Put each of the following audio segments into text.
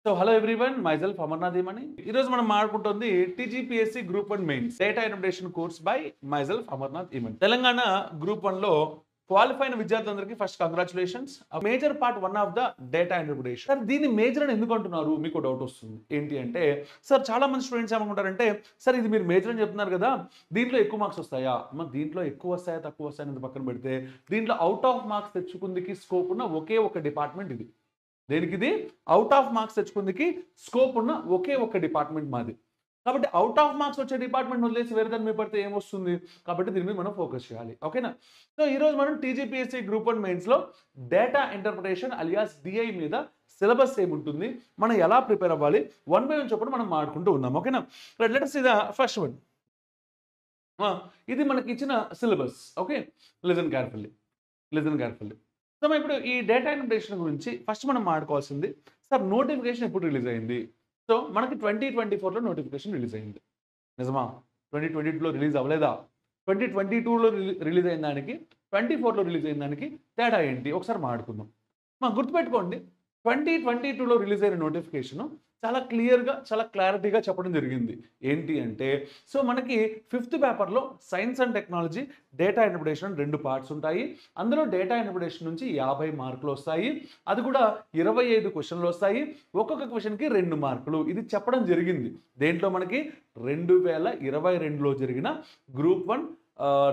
So hello everyone myself Amarnath Eemani ఈరోజు మనం మాట్లాడుకుంటుంది TGPSC group 1 mains data interpretation course by myself Amarnath Eemani Telangana group 1 లో qualify అయిన విద్యార్థులందరికీ first congratulations. Major part one of the data interpretation. Sir దీన్ని major అని ఎందుకు అంటున్నారు? మీకు డౌట్ వస్తుంది. ఏంటి అంటే సార్ చాలా మంది స్టూడెంట్స్ ఏమనుకుంటారంటే సార్ ఇది మీరు మేజర్ అని చెప్తున్నారు కదా, దీంట్లో ఎక్కువ మార్క్స్ వస్తాయా? మరి దీంట్లో ఎక్కువ వస్తాయా తక్కువ వస్తాయని పక్కన పెడితే దీంట్లో అవుట్ ఆఫ్ మార్క్స్ తెచ్చుకుందికి స్కోప్ ఉన్న ఒకే ఒక డిపార్ట్మెంట్ ఇది. దేనికి ఇది? అవుట్ ఆఫ్ మార్క్స్ తెచ్చుకుందికి స్కోప్ ఉన్న ఒకే ఒక డిపార్ట్మెంట్ మాది. కాబట్టి అవుట్ ఆఫ్ మార్క్స్ వచ్చే డిపార్ట్మెంట్ వదిలేసి వేరే దాని మీద పడితే ఏమొస్తుంది? కాబట్టి దీని మీద మనం ఫోకస్ చేయాలి. ఓకేనా? సో ఈరోజు మనం టీజీపీఎస్సీ గ్రూప్ 1 మెయిన్స్లో డేటా ఇంటర్ప్రిటేషన్ అలియాస్ డిఐ మీద సిలబస్ ఏముంటుంది, మనం ఎలా ప్రిపేర్ అవ్వాలి, వన్ బై వన్ చొప్పున మనం మాట్లాడుకుంటూ ఉందాం. ఓకేనా? Let us see the first one. ఇది మనకి ఇచ్చిన syllabus. Okay, listen carefully. So మనం ఇప్పుడు ఈ డేటా ఇంటర్ప్రిటేషన్ గురించి ఫస్ట్ మనం మాట్లాడుకోవాల్సింది. సార్ నోటిఫికేషన్ ఎప్పుడు రిలీజ్ అయింది? సో మనకి 2024లో నోటిఫికేషన్ రిలీజ్ అయింది. నిజమా? 2022లో రిలీజ్ అవ్వలేదా? 2022లో రిలీజ్ అయిన దానికి 24లో రిలీజ్ అయిన దానికి తేడా ఏంటి ఒకసారి మాట్లాడుకుందాం. గుర్తుపెట్టుకోండి, 2022లో రిలీజ్ అయిన నోటిఫికేషన్ చాలా క్లియర్గా చాలా క్లారిటీగా చెప్పడం జరిగింది. ఏంటి అంటే సో మనకి 5th పేపర్లో science and technology data interpretation 2 parts ఉంటాయి. అందులో డేటా ఇంటర్ప్రిటేషన్ నుంచి 50 మార్కులు వస్తాయి. అది కూడా 25 క్వశ్చన్లు వస్తాయి. ఒక్కొక్క క్వశ్చన్కి 2 మార్కులు. ఇది చెప్పడం జరిగింది. దేంట్లో మనకి 2022లో జరిగిన గ్రూప్ 1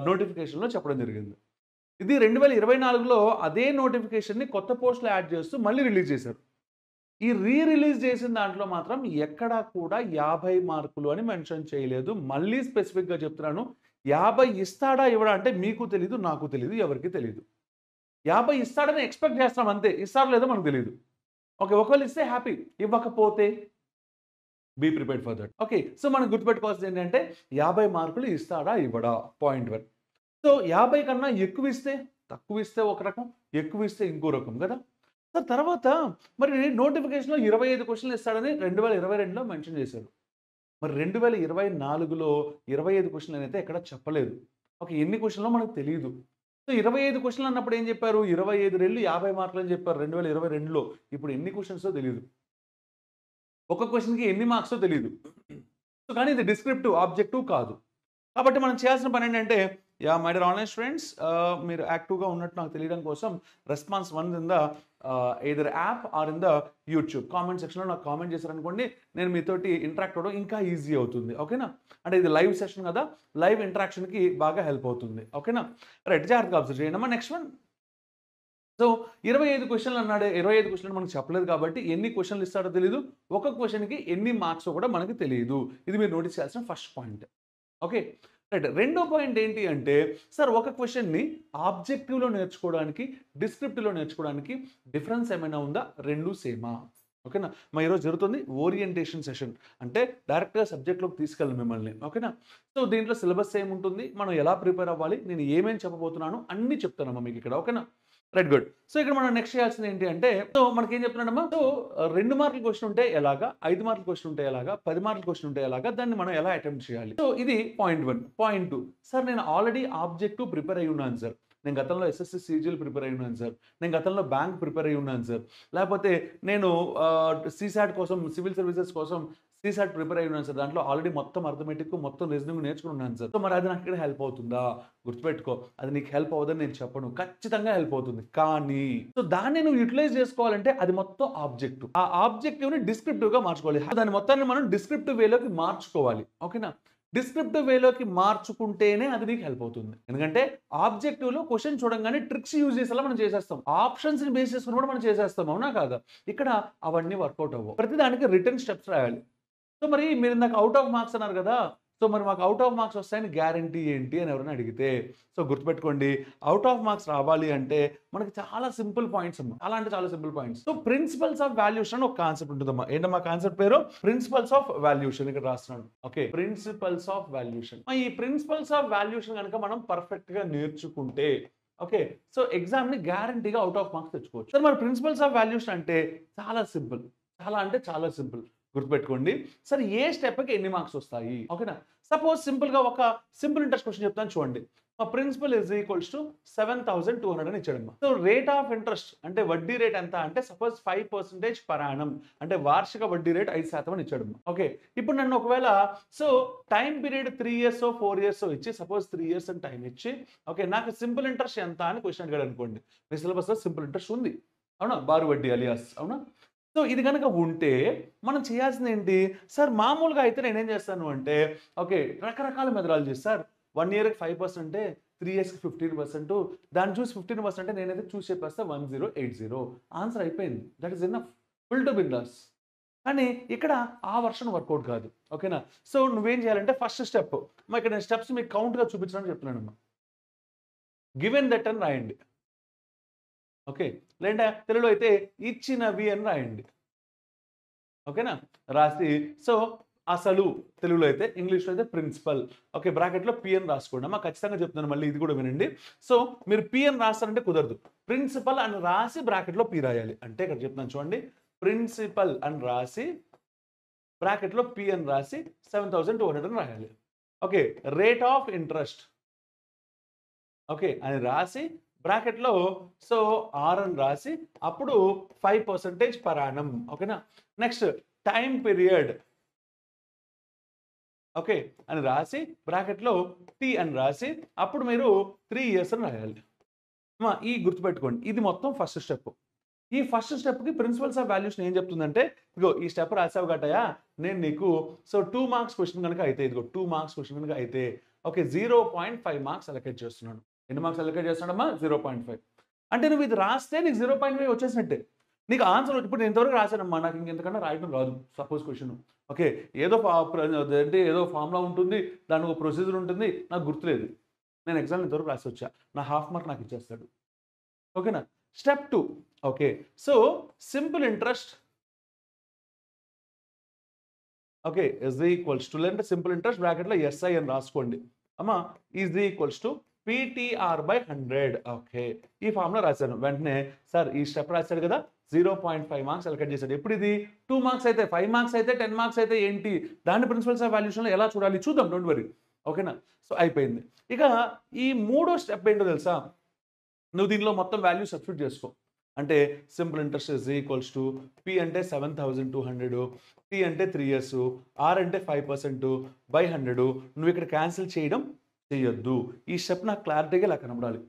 నోటిఫికేషన్లో చెప్పడం జరిగింది. ఇది 2024లో అదే నోటిఫికేషన్ని కొత్త పోస్టులు యాడ్ చేస్తూ మళ్ళీ రిలీజ్ చేశారు. ఈ రిలీజ్ చేసిన దాంట్లో మాత్రం ఎక్కడా కూడా 50 మార్కులు అని మెన్షన్ చేయలేదు. మళ్ళీ స్పెసిఫిక్గా చెప్తున్నాను, 50 ఇస్తాడా ఇవ్వడా అంటే మీకు తెలీదు, నాకు తెలీదు, ఎవరికి తెలీదు. 50 ఇస్తాడని ఎక్స్పెక్ట్ చేస్తాం అంతే. ఇస్తాడో లేదో మనకు తెలియదు. ఓకే, ఒకవేళ ఇస్తే హ్యాపీ, ఇవ్వకపోతే be prepared for that. Okay, so మనం గుర్తుపెట్టుకోవాల్సింది ఏంటంటే 50 మార్కులు ఇస్తాడా ఇవ్వడా, పాయింట్ 1. సో 50 కన్నా ఎక్కువ ఇస్తే, తక్కువ ఇస్తే ఒక రకం, ఎక్కువ ఇస్తే ఇంకో రకం కదా. సో తర్వాత మరి నోటిఫికేషన్లో 25 క్వశ్చన్లు ఇస్తాడని 2022లో మెన్షన్ చేశారు. మరి 2024లో 25 క్వశ్చన్లు అయితే ఎక్కడ చెప్పలేదు. ఓకే, ఎన్ని క్వశ్చన్లో మనకు తెలియదు. సో 25 క్వశ్చన్లు అన్నప్పుడు ఏం చెప్పారు? 25 రెళ్ళు 50 మార్కులు అని చెప్పారు 2022లో. ఇప్పుడు ఎన్ని క్వశ్చన్సో తెలియదు. ఒక క్వశ్చన్కి ఎన్ని మార్క్సో తెలియదు. సో కానీ ఇది డిస్క్రిప్టివ్, ఆబ్జెక్టివ్ కాదు. కాబట్టి మనం చేయాల్సిన పని ఏంటంటే మై డియర్ ఆన్లైన్ స్టూడెంట్స్, మీరు యాక్టివ్గా ఉన్నట్టు నాకు తెలియడం కోసం response 1 in the either app or in the YouTube comment సెక్షన్లో నాకు కామెంట్ చేశారనుకోండి, నేను మీతోటి ఇంటరాక్ట్ అవ్వడం ఇంకా ఈజీ అవుతుంది. ఓకేనా? అంటే ఇది లైవ్ సెషన్ కదా, లైవ్ ఇంటరాక్షన్కి బాగా హెల్ప్ అవుతుంది. ఓకేనా? రైట్, జాగ్రత్తగా అబ్జర్వ్ చేయండి అమ్మా. Next one. సో 25 క్వశ్చన్లు అన్నాడు. 25 క్వశ్చన్లు మనకు చెప్పలేదు కాబట్టి ఎన్ని క్వశ్చన్లు ఇస్తాడో తెలియదు, ఒక క్వశ్చన్కి ఎన్ని మార్క్స్ కూడా మనకు తెలియదు. ఇది మీరు నోటీస్ చేయాల్సిన ఫస్ట్ పాయింట్. Okay, right. రెండో పాయింట్ ఏంటి అంటే సార్ ఒక క్వశ్చన్ని ఆబ్జెక్టివ్లో నేర్చుకోవడానికి, డిస్క్రిప్టివ్లో నేర్చుకోవడానికి డిఫరెన్స్ ఏమైనా ఉందా? రెండు సేమా? ఓకేనా? మా ఈరోజు జరుగుతుంది ఓరియంటేషన్ సెషన్, అంటే డైరెక్ట్గా సబ్జెక్ట్లోకి తీసుకెళ్ళి మిమ్మల్ని. ఓకేనా? సో దీంట్లో సిలబస్ ఏముంటుంది, మనం ఎలా ప్రిపేర్ అవ్వాలి, నేను ఏమేమి చెప్పబోతున్నాను అన్నీ చెప్తానమ్మా మీకు ఇక్కడ. ఓకేనా? Right, good. సో ఇక్కడ మనం నెక్స్ట్ చేయాల్సింది ఏంటి అంటే సో మనకి ఏం చెప్తున్నాడమ్మా, సో 2 మార్కుల క్వశ్చన్ ఉంటే ఎలాగా, 5 మార్కుల క్వశ్చన్ ఉంటే ఎలాగా, 10 మార్కుల క్వశ్చన్ ఉంటే ఎలాగా, దాన్ని మనం ఎలా అటెంప్ట్ చేయాలి. సో ఇది పాయింట్ 1. పాయింట్ 2, సార్ నేను ఆల్రెడీ ఆబ్జెక్టివ్ ప్రిపేర్ అయి ఉన్నాను సార్, నేను గతంలో ఎస్ఎస్సి సీజీఎల్ ప్రిపేర్ అయి ఉన్నాను సార్, నేను గతంలో బ్యాంక్ ప్రిపేర్ అయి ఉన్నాను సార్, లేకపోతే నేను సీసాట్ కోసం, సివిల్ సర్వీసెస్ కోసం సీసాట్ ప్రిపేర్ అయి ఉన్నాను సార్, దాంట్లో ఆల్రెడీ మొత్తం అర్థమెటిక్, మొత్తం రీజనింగ్ నేర్చుకుని ఉన్నాను సార్. సో మరి అది నాకు ఇక్కడ హెల్ప్ అవుతుందా? గుర్తుపెట్టుకో, అది నీకు హెల్ప్ అవ్వదని నేను చెప్పను, ఖచ్చితంగా హెల్ప్ అవుతుంది. కానీ సో దాన్ని నువ్వు యూటిలైజ్ చేసుకోవాలంటే అది మొత్తం ఆబ్జెక్టివ్. ఆ ఆబ్జెక్టివ్ని డిస్క్రిప్టివ్గా మార్చుకోవాలి. దాని మొత్తాన్ని మనం డిస్క్రిప్టివ్ వేలోకి మార్చుకోవాలి. ఓకేనా? డిస్క్రిప్టివ్ వేలోకి మార్చుకుంటేనే అది నీకు హెల్ప్ అవుతుంది. ఎందుకంటే ఆబ్జెక్టివ్లో క్వశ్చన్ చూడంగానే ట్రిక్స్ యూజ్ చేసేలా మనం చేసేస్తాం, ఆప్షన్స్ని బేస్ చేసుకుని కూడా మనం చేసేస్తాం. అవునా కాదా? ఇక్కడ అవన్నీ వర్కౌట్ అవ్వవు. ప్రతి దానికి రిటర్న్ స్టెప్స్ రాయాలి. సో మరి మీరు ఇందాక అవుట్ ఆఫ్ మార్క్స్ అన్నారు కదా, సో మరి మాకు అవుట్ ఆఫ్ మార్క్స్ వస్తాయని గ్యారంటీ ఏంటి అని ఎవరైనా అడిగితే, సో గుర్తుపెట్టుకోండి, అవుట్ ఆఫ్ మార్క్స్ రావాలి అంటే మనకి చాలా సింపుల్ పాయింట్స్ అమ్మా, చాలా అంటే చాలా simple points. So principles of valuation ఒక కాన్సెప్ట్ ఉంటుందమ్మా. ఏంటమ్మా కాన్సెప్ట్ పేరు? Principles of valuation. ఇక్కడ రాస్తున్నాడు. Okay, principles of valuation. ఈ ప్రిన్సిపల్స్ ఆఫ్ వాల్యూషన్ కనుక మనం పర్ఫెక్ట్ గా నేర్చుకుంటే ఓకే, సో ఎగ్జామ్ ని గ్యారంటీగా అవుట్ ఆఫ్ మార్క్స్ తెచ్చుకోవచ్చు. సార్ మరి ప్రిన్సిపల్స్ ఆఫ్ వాల్యూషన్ అంటే చాలా సింపుల్, చాలా అంటే చాలా సింపుల్. గుర్తుపెట్టుకోండి, సరే ఏ స్టెప్కి ఎన్ని మార్క్స్ వస్తాయి? ఓకేనా? సపోజ్ సింపుల్గా ఒక సింపుల్ ఇంట్రెస్ట్ క్వశ్చన్ చెప్తాను చూడండి. మా ప్రిన్సిపల్ ఈజ్ ఈక్వల్స్ టు 7,200 అని ఇచ్చాడమ్మా. సో రేట్ ఆఫ్ ఇంట్రెస్ట్ అంటే వడ్డీ రేట్ ఎంత అంటే సపోజ్ 5% పర్ యానం అంటే వార్షిక వడ్డీ రేట్ 5% అని ఇచ్చాడమ్మా. ఓకే, ఇప్పుడు నన్ను ఒకవేళ so time period 3 years 4 years ఇచ్చి సపోజ్ 3 years అని టైం ఇచ్చి ఓకే నాకు సింపుల్ ఇంట్రెస్ట్ ఎంత అని క్వశ్చన్ అడిగాడు అనుకోండి. మీ సిలబస్లో సింపుల్ ఇంట్రెస్ట్ ఉంది అవునా, బారు వడ్డీ అలియాస్ అవునా. సో ఇది కనుక ఉంటే మనం చేయాల్సింది ఏంటి సార్, మామూలుగా అయితే నేనేం చేస్తాను అంటే ఓకే రకరకాల మెథడాలజీ సార్, 1 yearకి 5% అంటే 3 yearsకి 15%, దాన్ని చూసి 15% అంటే నేనైతే చూసి చెప్పేస్తా 1080. ఆన్సర్ అయిపోయింది, that is enough, full to bindaas. కానీ ఇక్కడ ఆ వర్షన్ వర్కౌట్ కాదు ఓకేనా. సో నువ్వేం చేయాలంటే ఫస్ట్ స్టెప్ ఇక్కడ నేను స్టెప్స్ మీకు కౌంట్గా చూపించడానికి చెప్తున్నాను. గివెన్ దట్ అని రాయండి ఓకే, లేదా తెలుగులో అయితే ఇచ్చినవి అని రాయండి ఓకేనా. రాసి సో అసలు తెలుగులో అయితే, ఇంగ్లీష్లో అయితే ప్రిన్సిపల్ ఓకే బ్రాకెట్లో పిఎన్ రాసుకోండి అమ్మా. ఖచ్చితంగా చెప్తున్నాను మళ్ళీ ఇది కూడా వినండి. సో మీరు పిఎన్ రాస్తారంటే కుదరదు, ప్రిన్సిపల్ అని రాసి బ్రాకెట్లో పి రాయాలి. అంటే ఇక్కడ చెప్తున్నాను చూడండి, ప్రిన్సిపల్ అని రాసి బ్రాకెట్లో పిఎన్ రాసి 7,200 అని రాయాలి. Okay rate of interest okay అని రాసి బ్రాకెట్లో సో ఆర్ అని రాసి అప్పుడు 5% పర్ యానం ఓకేనా. నెక్స్ట్ టైం పీరియడ్ ఓకే అని రాసి బ్రాకెట్లో టీ అని రాసి అప్పుడు మీరు 3 years అని రాయాలి. ఈ గుర్తుపెట్టుకోండి, ఇది మొత్తం ఫస్ట్ స్టెప్. ఈ ఫస్ట్ స్టెప్కి ప్రిన్సిపల్స్ ఆఫ్ వాల్యూషన్ ఏం చెప్తుందంటే ఇదిగో ఈ స్టెప్ రాసావు గట్టయా నేను నీకు సో 2 marks క్వశ్చన్ కనుక అయితే ఇదిగో 2 marks క్వశ్చన్ కనుక అయితే ఓకే 0.5 marks అలొకేట్ చేస్తున్నాను. ఎన్ని మార్క్స్ అలొకేట్ చేస్తున్నాడమ్మా 0.5. అంటే నువ్వు ఇది రాస్తే నీకు 0.5 వచ్చేసినట్టే. నీకు ఆన్సర్ ఇప్పుడు నేను ఇంతవరకు రాశానమ్మా, నాకు ఇంకెంతకన్నా రాయడం రాదు సపోజ్ క్వశ్చన్ ఓకే ఏదో అంటే ఏదో ఫార్ములా ఉంటుంది, దానికి ఒక ప్రొసీజర్ ఉంటుంది, నాకు గుర్తులేదు. నేను ఎగ్జామ్ ఇంతవరకు రాసి వచ్చా, నా హాఫ్ మార్క్ నాకు ఇచ్చేస్తాడు ఓకేనా. Step 2 okay so simple interest okay is equals to అంటే సింపుల్ ఇంట్రెస్ట్ బ్రాకెట్లో ఎస్ఐ అని రాసుకోండి అమ్మా, is equals to PTR/100 okay. ఈ ఫార్ములా రాశాను వెంటనే సార్ ఈ స్టెప్ రాశాడు కదా 0.5 marks అలొకేట్ చేశాడు. ఎప్పుడు ఇది 2 marks అయితే 5 marks అయితే 10 marks అయితే ఏంటి దాన్ని ప్రిన్సిపల్స్ ఆఫ్ వాల్యూషన్లో ఎలా చూడాలి చూద్దాం, డోంట్ వరీ ఓకేనా. సో అయిపోయింది. ఇక ఈ మూడో స్టెప్ ఏంటో తెలుసా, నువ్వు దీనిలో మొత్తం వాల్యూ సబ్స్టిట్యూట్ చేసుకో. అంటే simple interest is equals to P అంటే 7,200, టీ అంటే 3 years, ఆర్ అంటే 5% బై 100. నువ్వు ఇక్కడ క్యాన్సిల్ చేయడం చేయొద్దు. ఈ స్టెప్ నాకు క్లారిటీగా ఇలా కనబడాలి.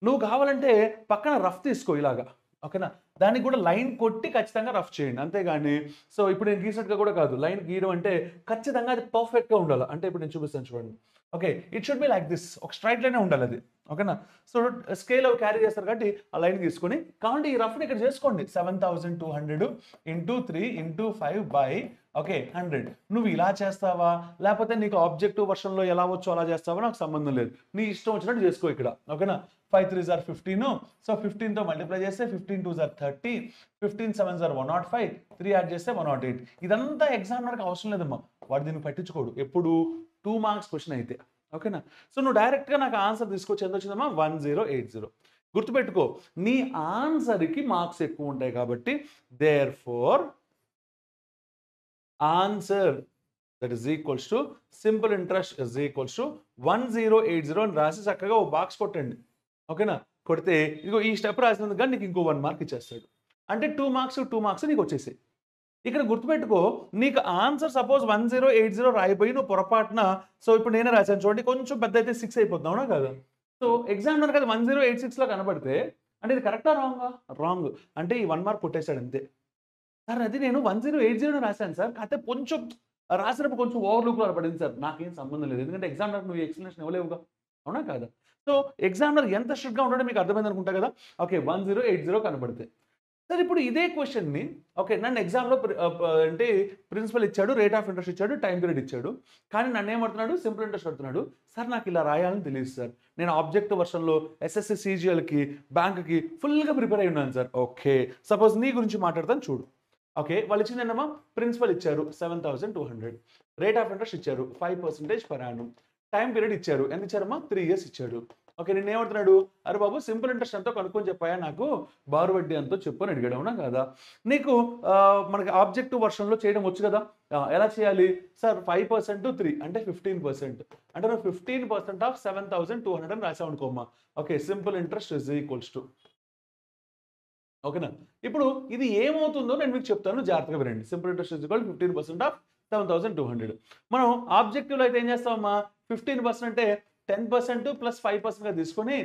నువ్వు కావాలంటే పక్కన రఫ్ తీసుకో ఇలాగా ఓకేనా, దానికి కూడా లైన్ కొట్టి ఖచ్చితంగా రఫ్ చేయండి అంతేగాని సో ఇప్పుడు నేను గీసినట్టుగా కూడా కాదు. లైన్ గీయడం అంటే ఖచ్చితంగా అది పర్ఫెక్ట్గా ఉండాలి. అంటే ఇప్పుడు నేను చూపిస్తాను చూడండి okay, it should be like this, ఒక స్ట్రైట్ లైనే ఉండాలి అది ఓకేనా. సో స్కేల్ అవి క్యారీ చేస్తారు కాబట్టి ఆ లైన్ తీసుకొని కాబట్టి ఈ రఫ్ని ఇక్కడ చేసుకోండి 7,200 × 3 × 5 బై ఓకే 100. నువ్వు ఇలా చేస్తావా లేకపోతే నీకు ఆబ్జెక్టివ్ వర్షన్లో ఎలా వచ్చో అలా చేస్తావా నాకు సంబంధం లేదు, నీ ఇష్టం వచ్చినట్టు చేసుకో ఇక్కడ ఓకేనా. 5 3s are 15, సో 15తో మల్టిప్లై చేస్తే 15 2s are 30, 15 7s are 105, 3 add చేస్తే 108. ఇదంతా ఎగ్జామినర్కి అవసరం లేదమ్మా, వాడు దీన్ని పట్టించుకోడు ఎప్పుడు 2 marks క్వశ్చన్ అయితే ఓకేనా. సో నువ్వు డైరెక్ట్గా నాకు ఆన్సర్ తీసుకొచ్చి ఎంత వచ్చిందమ్మా 1080. గుర్తుపెట్టుకో నీ ఆన్సర్కి మార్క్స్ ఎక్కువ ఉంటాయి కాబట్టి therefore answer that is equals to simple interest is equals to 1080 అని రాసి చక్కగా ఓ బాక్స్ కొట్టండి ఓకేనా. కొడితే ఇదిగో ఈ స్టెప్ రాసినందుకు కానీ నీకు ఇంకో 1 mark ఇచ్చేస్తాడు. అంటే 2 marks నీకు వచ్చేసాయి. ఇక్కడ గుర్తుపెట్టుకో నీకు ఆన్సర్ సపోజ్ 1080 రాయిపోయి నువ్వు పొరపాటున సో ఇప్పుడు నేనే రాశాను చూడండి కొంచెం పెద్ద అయితే 6 అయిపోతుంది అవునా కదా. సో ఎగ్జామినర్కి అది 1086లో కనబడితే అంటే ఇది కరెక్టా రాంగా, రాంగ్ అంటే ఈ 1 mark కొట్టేశాడు అంతే. సార్ అది నేను 1080 రాశాను సార్, కాకపోతే కొంచెం రాసినప్పుడు కొంచెం ఓవర్లుక్లో పడింది సార్, నాకేం సంబంధం లేదు ఎందుకంటే ఎగ్జామినర్ నువ్వు ఎక్స్ప్లెనేషన్ ఇవ్వలేవుగా అవునా కాదా. సో ఎగ్జామినర్ ఎంత స్ట్రిక్ట్గా ఉంటాడో మీకు అర్థమైంది అనుకుంటా కదా. ఓకే 1080 కనబడితే సార్ ఇప్పుడు ఇదే క్వశ్చన్ని ఓకే నన్ను ఎగ్జామ్లో అంటే ప్రిన్సిపల్ ఇచ్చాడు, రేట్ ఆఫ్ ఇంట్రెస్ట్ ఇచ్చాడు, టైం పీరియడ్ ఇచ్చాడు, కానీ నన్ను ఏమడుతున్నాడు సింపుల్ ఇంట్రెస్ట్ అడుగుతున్నాడు. సార్ నాకు ఇలా రాయాలని తెలియదు సార్, నేను ఆబ్జెక్టివ్ వర్షన్లో ఎస్ఎస్సి సిజిఎల్కి బ్యాంక్కి ఫుల్గా ప్రిపేర్ అయి ఉన్నాను సార్. ఓకే సపోజ్ నీ గురించి మాట్లాడతాను చూడు. ఓకే వాళ్ళు ఇచ్చింది ఏంటమ్మా, ప్రిన్సిపల్ ఇచ్చారు 7,200, రేట్ ఆఫ్ ఇంట్రెస్ట్ ఇచ్చారు 5% పర్ యానం, టైం పీరియడ్ ఇచ్చారు ఎంత ఇచ్చారమ్మా 3 years ఇచ్చాడు. ఓకే, నేను ఏమంటున్నాడు, అరే బాబు సింపుల్ ఇంట్రెస్ట్ ఎంతో కనుక్కొని చెప్పాయా, నాకు బారు వడ్డీ ఎంతో చెప్పు అని అడిగాడు, అవునా కదా. నీకు మనకి ఆబ్జెక్టివ్ వర్షన్లో చేయడం వచ్చు కదా. ఎలా చేయాలి సార్, 5% 3 అంటే 15%, అంటే నువ్వు 15% ఆఫ్ 7,200 అని రాసావు అనుకోమ్మా. Okay, simple interest is equals to, ఓకేనా. ఇప్పుడు ఇది ఏమవుతుందో నేను మీకు చెప్తాను, జాగ్రత్తగా వినండి. Simple interest is equal 15% of 7,200. మనం ఆబ్జెక్టివ్లో అయితే ఏం చేస్తామమ్మా, 15% అంటే 10% ప్లస్ 5%గా తీసుకొని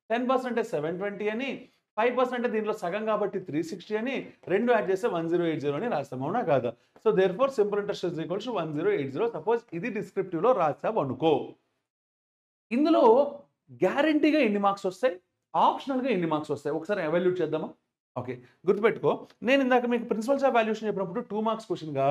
10% అంటే 720 అని, 5% అంటే దీంట్లో సగం కాబట్టి 360 అని, రెండు యాడ్ చేస్తే 1080 అని రాస్తాం, అవునా కాదా. So therefore simple interest is equals to 1080. Suppose ఇది డిస్క్రిప్టివ్లో రాసావు అనుకో, ఇందులో గ్యారంటీగా ఎన్ని మార్క్స్ వస్తాయి, ఆప్షనల్గా ఎన్ని మార్క్స్ వస్తాయి, ఒకసారి ఎవాల్యూట్ చేద్దామా. ఓకే, గుర్తుపెట్టుకో, నేను ఇందాక మీకు ప్రిన్సిపల్స్ ఆఫ్ వాల్యుయేషన్ చెప్పినప్పుడు 2 మార్క్స్ క్వశ్చన్గా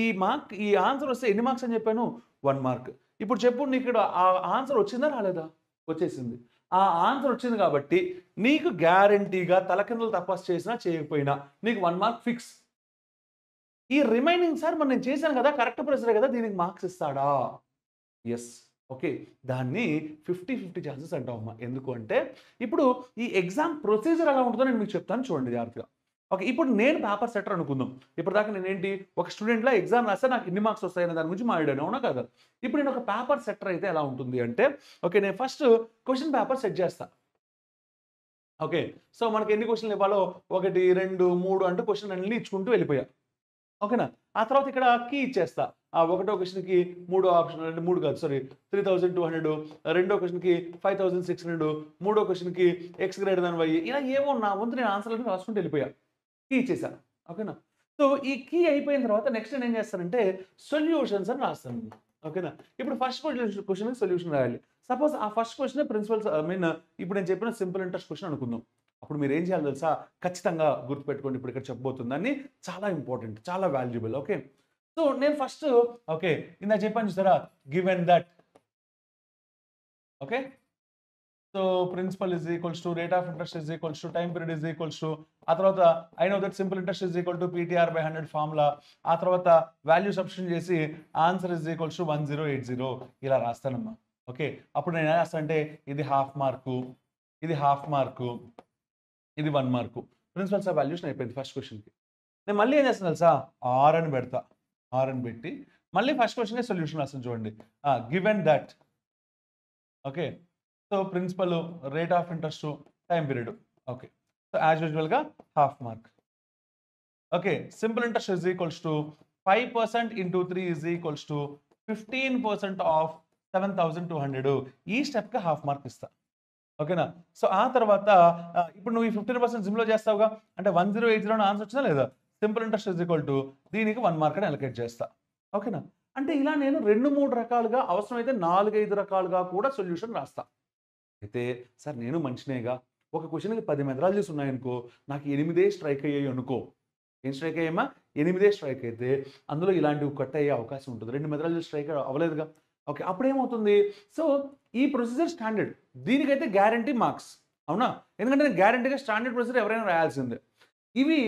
ఈ ఆన్సర్ వస్తే ఎన్ని మార్క్స్ అని చెప్పాను, 1 మార్క్. ఇప్పుడు చెప్పు, నీకు ఇక్కడ ఆ ఆన్సర్ వచ్చిందా రాలేదా, వచ్చేసింది. ఆ ఆన్సర్ వచ్చింది కాబట్టి నీకు గ్యారంటీగా తలకిందులు తపస్సు చేసినా చేయకపోయినా నీకు 1 మార్క్ ఫిక్స్. ఈ రిమైనింగ్ సార్ మరి నేను చేశాను కదా, కరెక్ట్ ప్రశ్నే కదా, దీనికి మార్క్స్ ఇస్తాడా, ఎస్. ఓకే, దాన్ని 50-50 ఛాన్సెస్ అంటామమ్మా. ఎందుకు అంటే ఇప్పుడు ఈ ఎగ్జామ్ ప్రొసీజర్ ఎలా ఉంటుందో నేను మీకు చెప్తాను, చూడండి జాగ్రత్తగా. ఓకే, ఇప్పుడు నేను పేపర్ సెటర్ అనుకుందాం. ఇప్పుడు దాకా నేను ఏంటి, ఒక స్టూడెంట్లా ఎగ్జామ్ రాస్తే నాకు ఇన్ని మార్క్స్ వస్తాయనే దాని గురించి మాట్లాడాను, అవునా కదా. ఇప్పుడు నేను ఒక పేపర్ సెటర్ అయితే ఎలా ఉంటుంది అంటే, ఓకే, నేను ఫస్ట్ క్వశ్చన్ పేపర్ సెట్ చేస్తా. ఓకే, సో మనకి ఎన్ని క్వశ్చన్లు ఇవ్వాలో 1, 2, 3 అంటూ క్వశ్చన్ అన్ని ఇచ్చుకుంటూ వెళ్ళిపోయా, ఓకేనా. ఆ తర్వాత ఇక్కడ కీ ఇచ్చేస్తా. ఒకటో క్వశ్చన్కి 3 ఆప్షన్, అంటే 3 కాదు సారీ 3200, రెండో క్వశ్చన్కి 5600, మూడో క్వశ్చన్కి x>y, ఇలా ఏమో నా వంతు నేను ఆన్సర్లను రాసుకుంటూ వెళ్ళిపోయా, కీ ఇచ్చేసా, ఓకేనా. సో ఈ కీ అయిపోయిన తర్వాత నెక్స్ట్ నేను ఏం చేస్తానంటే సొల్యూషన్స్ అని రాస్తాను, ఓకేనా. ఇప్పుడు ఫస్ట్ క్వశ్చన్కి సొల్యూషన్ రాయాలి. సపోజ్ ఆ ఫస్ట్ క్వశ్చన్ ప్రిన్సిపల్స్ ఇప్పుడు నేను చెప్పిన సింపుల్ ఇంట్రెస్ట్ క్వశ్చన్ అనుకుందాం. అప్పుడు మీరు ఏం చేయాలి తెలుసా, ఖచ్చితంగా గుర్తుపెట్టుకోండి, ఇప్పుడు ఇక్కడ చెప్పబోతుందని చాలా ఇంపార్టెంట్, చాలా వాల్యుబుల్. ఓకే, సో నేను ఫస్ట్, ఓకే, ఇందాక చెప్పాను చూసారా, given that, okay, so principal is equals to rate of interest is equals to time period is equals to, ఆ తర్వాత I know that simple interest is equal to PTR/100 formula, ఆ తర్వాత value substitute చేసి answer is equals to 1080 ఇలా రాస్తానమ్మా. Okay, అప్పుడు నేను ఏం చేస్తానంటే ఇది హాఫ్ మార్కు, ఇది హాఫ్ మార్కు, ఇది 1 మార్కు. ప్రిన్సిపల్స్ ఆఫ్ వాల్యుయేషన్ అయిపోయింది ఫస్ట్ క్వశ్చన్కి. నేను మళ్ళీ ఏం చేస్తాను తెలుసా, ఆర్ అని పెడతా, ఆర్ అని పెట్టి మళ్ళీ ఫస్ట్ క్వశ్చన్కి సొల్యూషన్ రాస్తాను, చూడండి. Given that, okay, so principal, rate of interest, time period, okay, so as యూజువల్గా half mark. Okay, simple interest is equals to 5% into 3 is equals to 15% of 7200. ఈ స్టెప్కి హాఫ్ మార్క్ ఇస్తా, ఓకేనా. సో ఆ తర్వాత ఇప్పుడు నువ్వు ఈ 15% జిమ్లో చేస్తావుగా, అంటే 1080 ఆన్సర్ వచ్చినా లేదా, simple interest is equal to దీనికి 1 మార్క్ అని అలొకేట్ చేస్తా, ఓకేనా. అంటే ఇలా నేను 2-3 రకాలుగా, అవసరమైతే 4-5 రకాలుగా కూడా సొల్యూషన్ రాస్తా. అయితే సార్ నేను మనిషినేగా, ఒక క్వశ్చన్కి 10 మెథడాలజీస్ ఉన్నాయనుకో, నాకు 8 స్ట్రైక్ అయ్యాయి అనుకో, ఏం స్ట్రైక్ అయ్యామా, 8 స్ట్రైక్ అయితే అందులో ఇలాంటివి కట్ అయ్యే అవకాశం ఉంటుంది. 2 మెథడాలజీ స్ట్రైక్ అవ్వలేదుగా. ఓకే, అప్పుడేమవుతుంది, సో ఈ ప్రొసీజర్ స్టాండర్డ్, దీనికైతే గ్యారంటీ మార్క్స్, అవునా, ఎందుకంటే నేను గ్యారంటీగా స్టాండర్డ్ ప్రొసీజర్ ఎవరైనా రాయాల్సిందే. ఇవి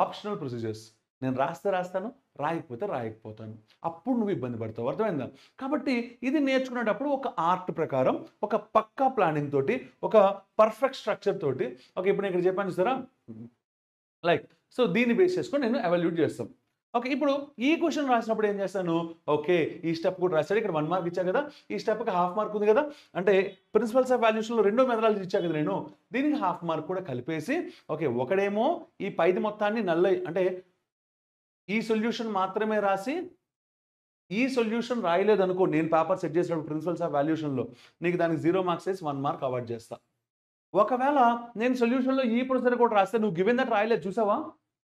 ఆప్షనల్ ప్రొసీజర్స్, నేను రాస్తాను, రాయకపోతే రాయకపోతాను, అప్పుడు నువ్వు ఇబ్బంది పడతావు, అర్థమైందా. కాబట్టి ఇది నేర్చుకునేటప్పుడు ఒక ఆర్ట్ ప్రకారం, ఒక పక్కా ప్లానింగ్ తోటి, ఒక పర్ఫెక్ట్ స్ట్రక్చర్ తోటి, ఓకే, ఇప్పుడు నేను ఇక్కడ చెప్పాను చూసారా, లైక్, సో దీన్ని బేస్ చేసుకొని నేను ఎవాల్యూట్ చేస్తాను. ఓకే, ఇప్పుడు ఈ క్వశ్చన్ రాసినప్పుడు ఏం చేస్తాను, ఓకే, ఈ స్టెప్ కూడా రాశాడు, ఇక్కడ 1 మార్క్ ఇచ్చా కదా, ఈ స్టెప్కి హాఫ్ మార్క్ ఉంది కదా, అంటే ప్రిన్సిపల్స్ ఆఫ్ వాల్యుయేషన్లో 2 మెథడాలజీ ఇచ్చా కదా నేను, దీనికి హాఫ్ మార్క్ కూడా కలిపేసి, ఓకే, ఒకడేమో ఈ పైది మొత్తాన్ని అంటే ఈ సొల్యూషన్ మాత్రమే రాసి, ఈ సొల్యూషన్ రాయలేదనుకో, నేను పేపర్ సెట్ చేసినప్పుడు ప్రిన్సిపల్స్ ఆఫ్ వాల్యుయేషన్లో నీకు దానికి 0 మార్క్స్ వేసి 1 మార్క్ అవార్డ్ చేస్తా. ఒకవేళ నేను సొల్యూషన్లో ఈ ప్రొసీజర్ కూడా రాస్తే, నువ్వు గివెన్ దట్ రాయలేదు చూసావా,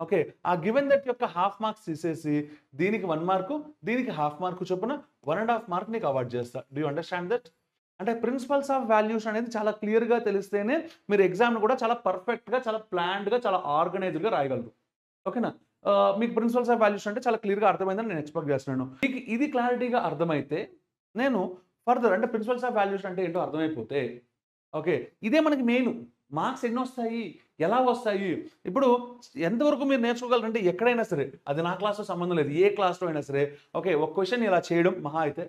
ఓకే, ఆ గివెన్ దట్ యొక్క హాఫ్ మార్క్స్ తీసేసి దీనికి 1 మార్కు, దీనికి హాఫ్ మార్కు చొప్పున 1.5 మార్క్ నీకు అవార్డ్ చేస్తా. Do you understand that? అంటే ప్రిన్సిపల్స్ ఆఫ్ వాల్యూషన్ అనేది చాలా క్లియర్గా తెలిస్తేనే మీరు ఎగ్జామ్ను కూడా చాలా పర్ఫెక్ట్గా, చాలా ప్లాన్డ్గా, చాలా ఆర్గనైజ్డ్గా రాయగలరు, ఓకేనా. మీకు ప్రిన్సిపల్స్ ఆఫ్ వాల్యూషన్ అంటే చాలా క్లియర్గా అర్థమైందని నేను ఎక్స్పెక్ట్ చేస్తున్నాను. మీకు ఇది క్లారిటీగా అర్థమైతే నేను ఫర్దర్, అంటే ప్రిన్సిపల్స్ ఆఫ్ వాల్యూషన్ అంటే ఏంటో అర్థమైపోతే, ఓకే, ఇదే మనకి మెయిన్, మార్క్స్ ఎన్ని వస్తాయి, ఎలా వస్తాయి, ఇప్పుడు ఎంతవరకు మీరు నేర్చుకోగలరంటే ఎక్కడైనా సరే, అది నా క్లాస్తో సంబంధం లేదు, ఏ క్లాస్లో అయినా సరే, ఓకే, ఒక క్వశ్చన్ ఇలా చేయడం మహా అయితే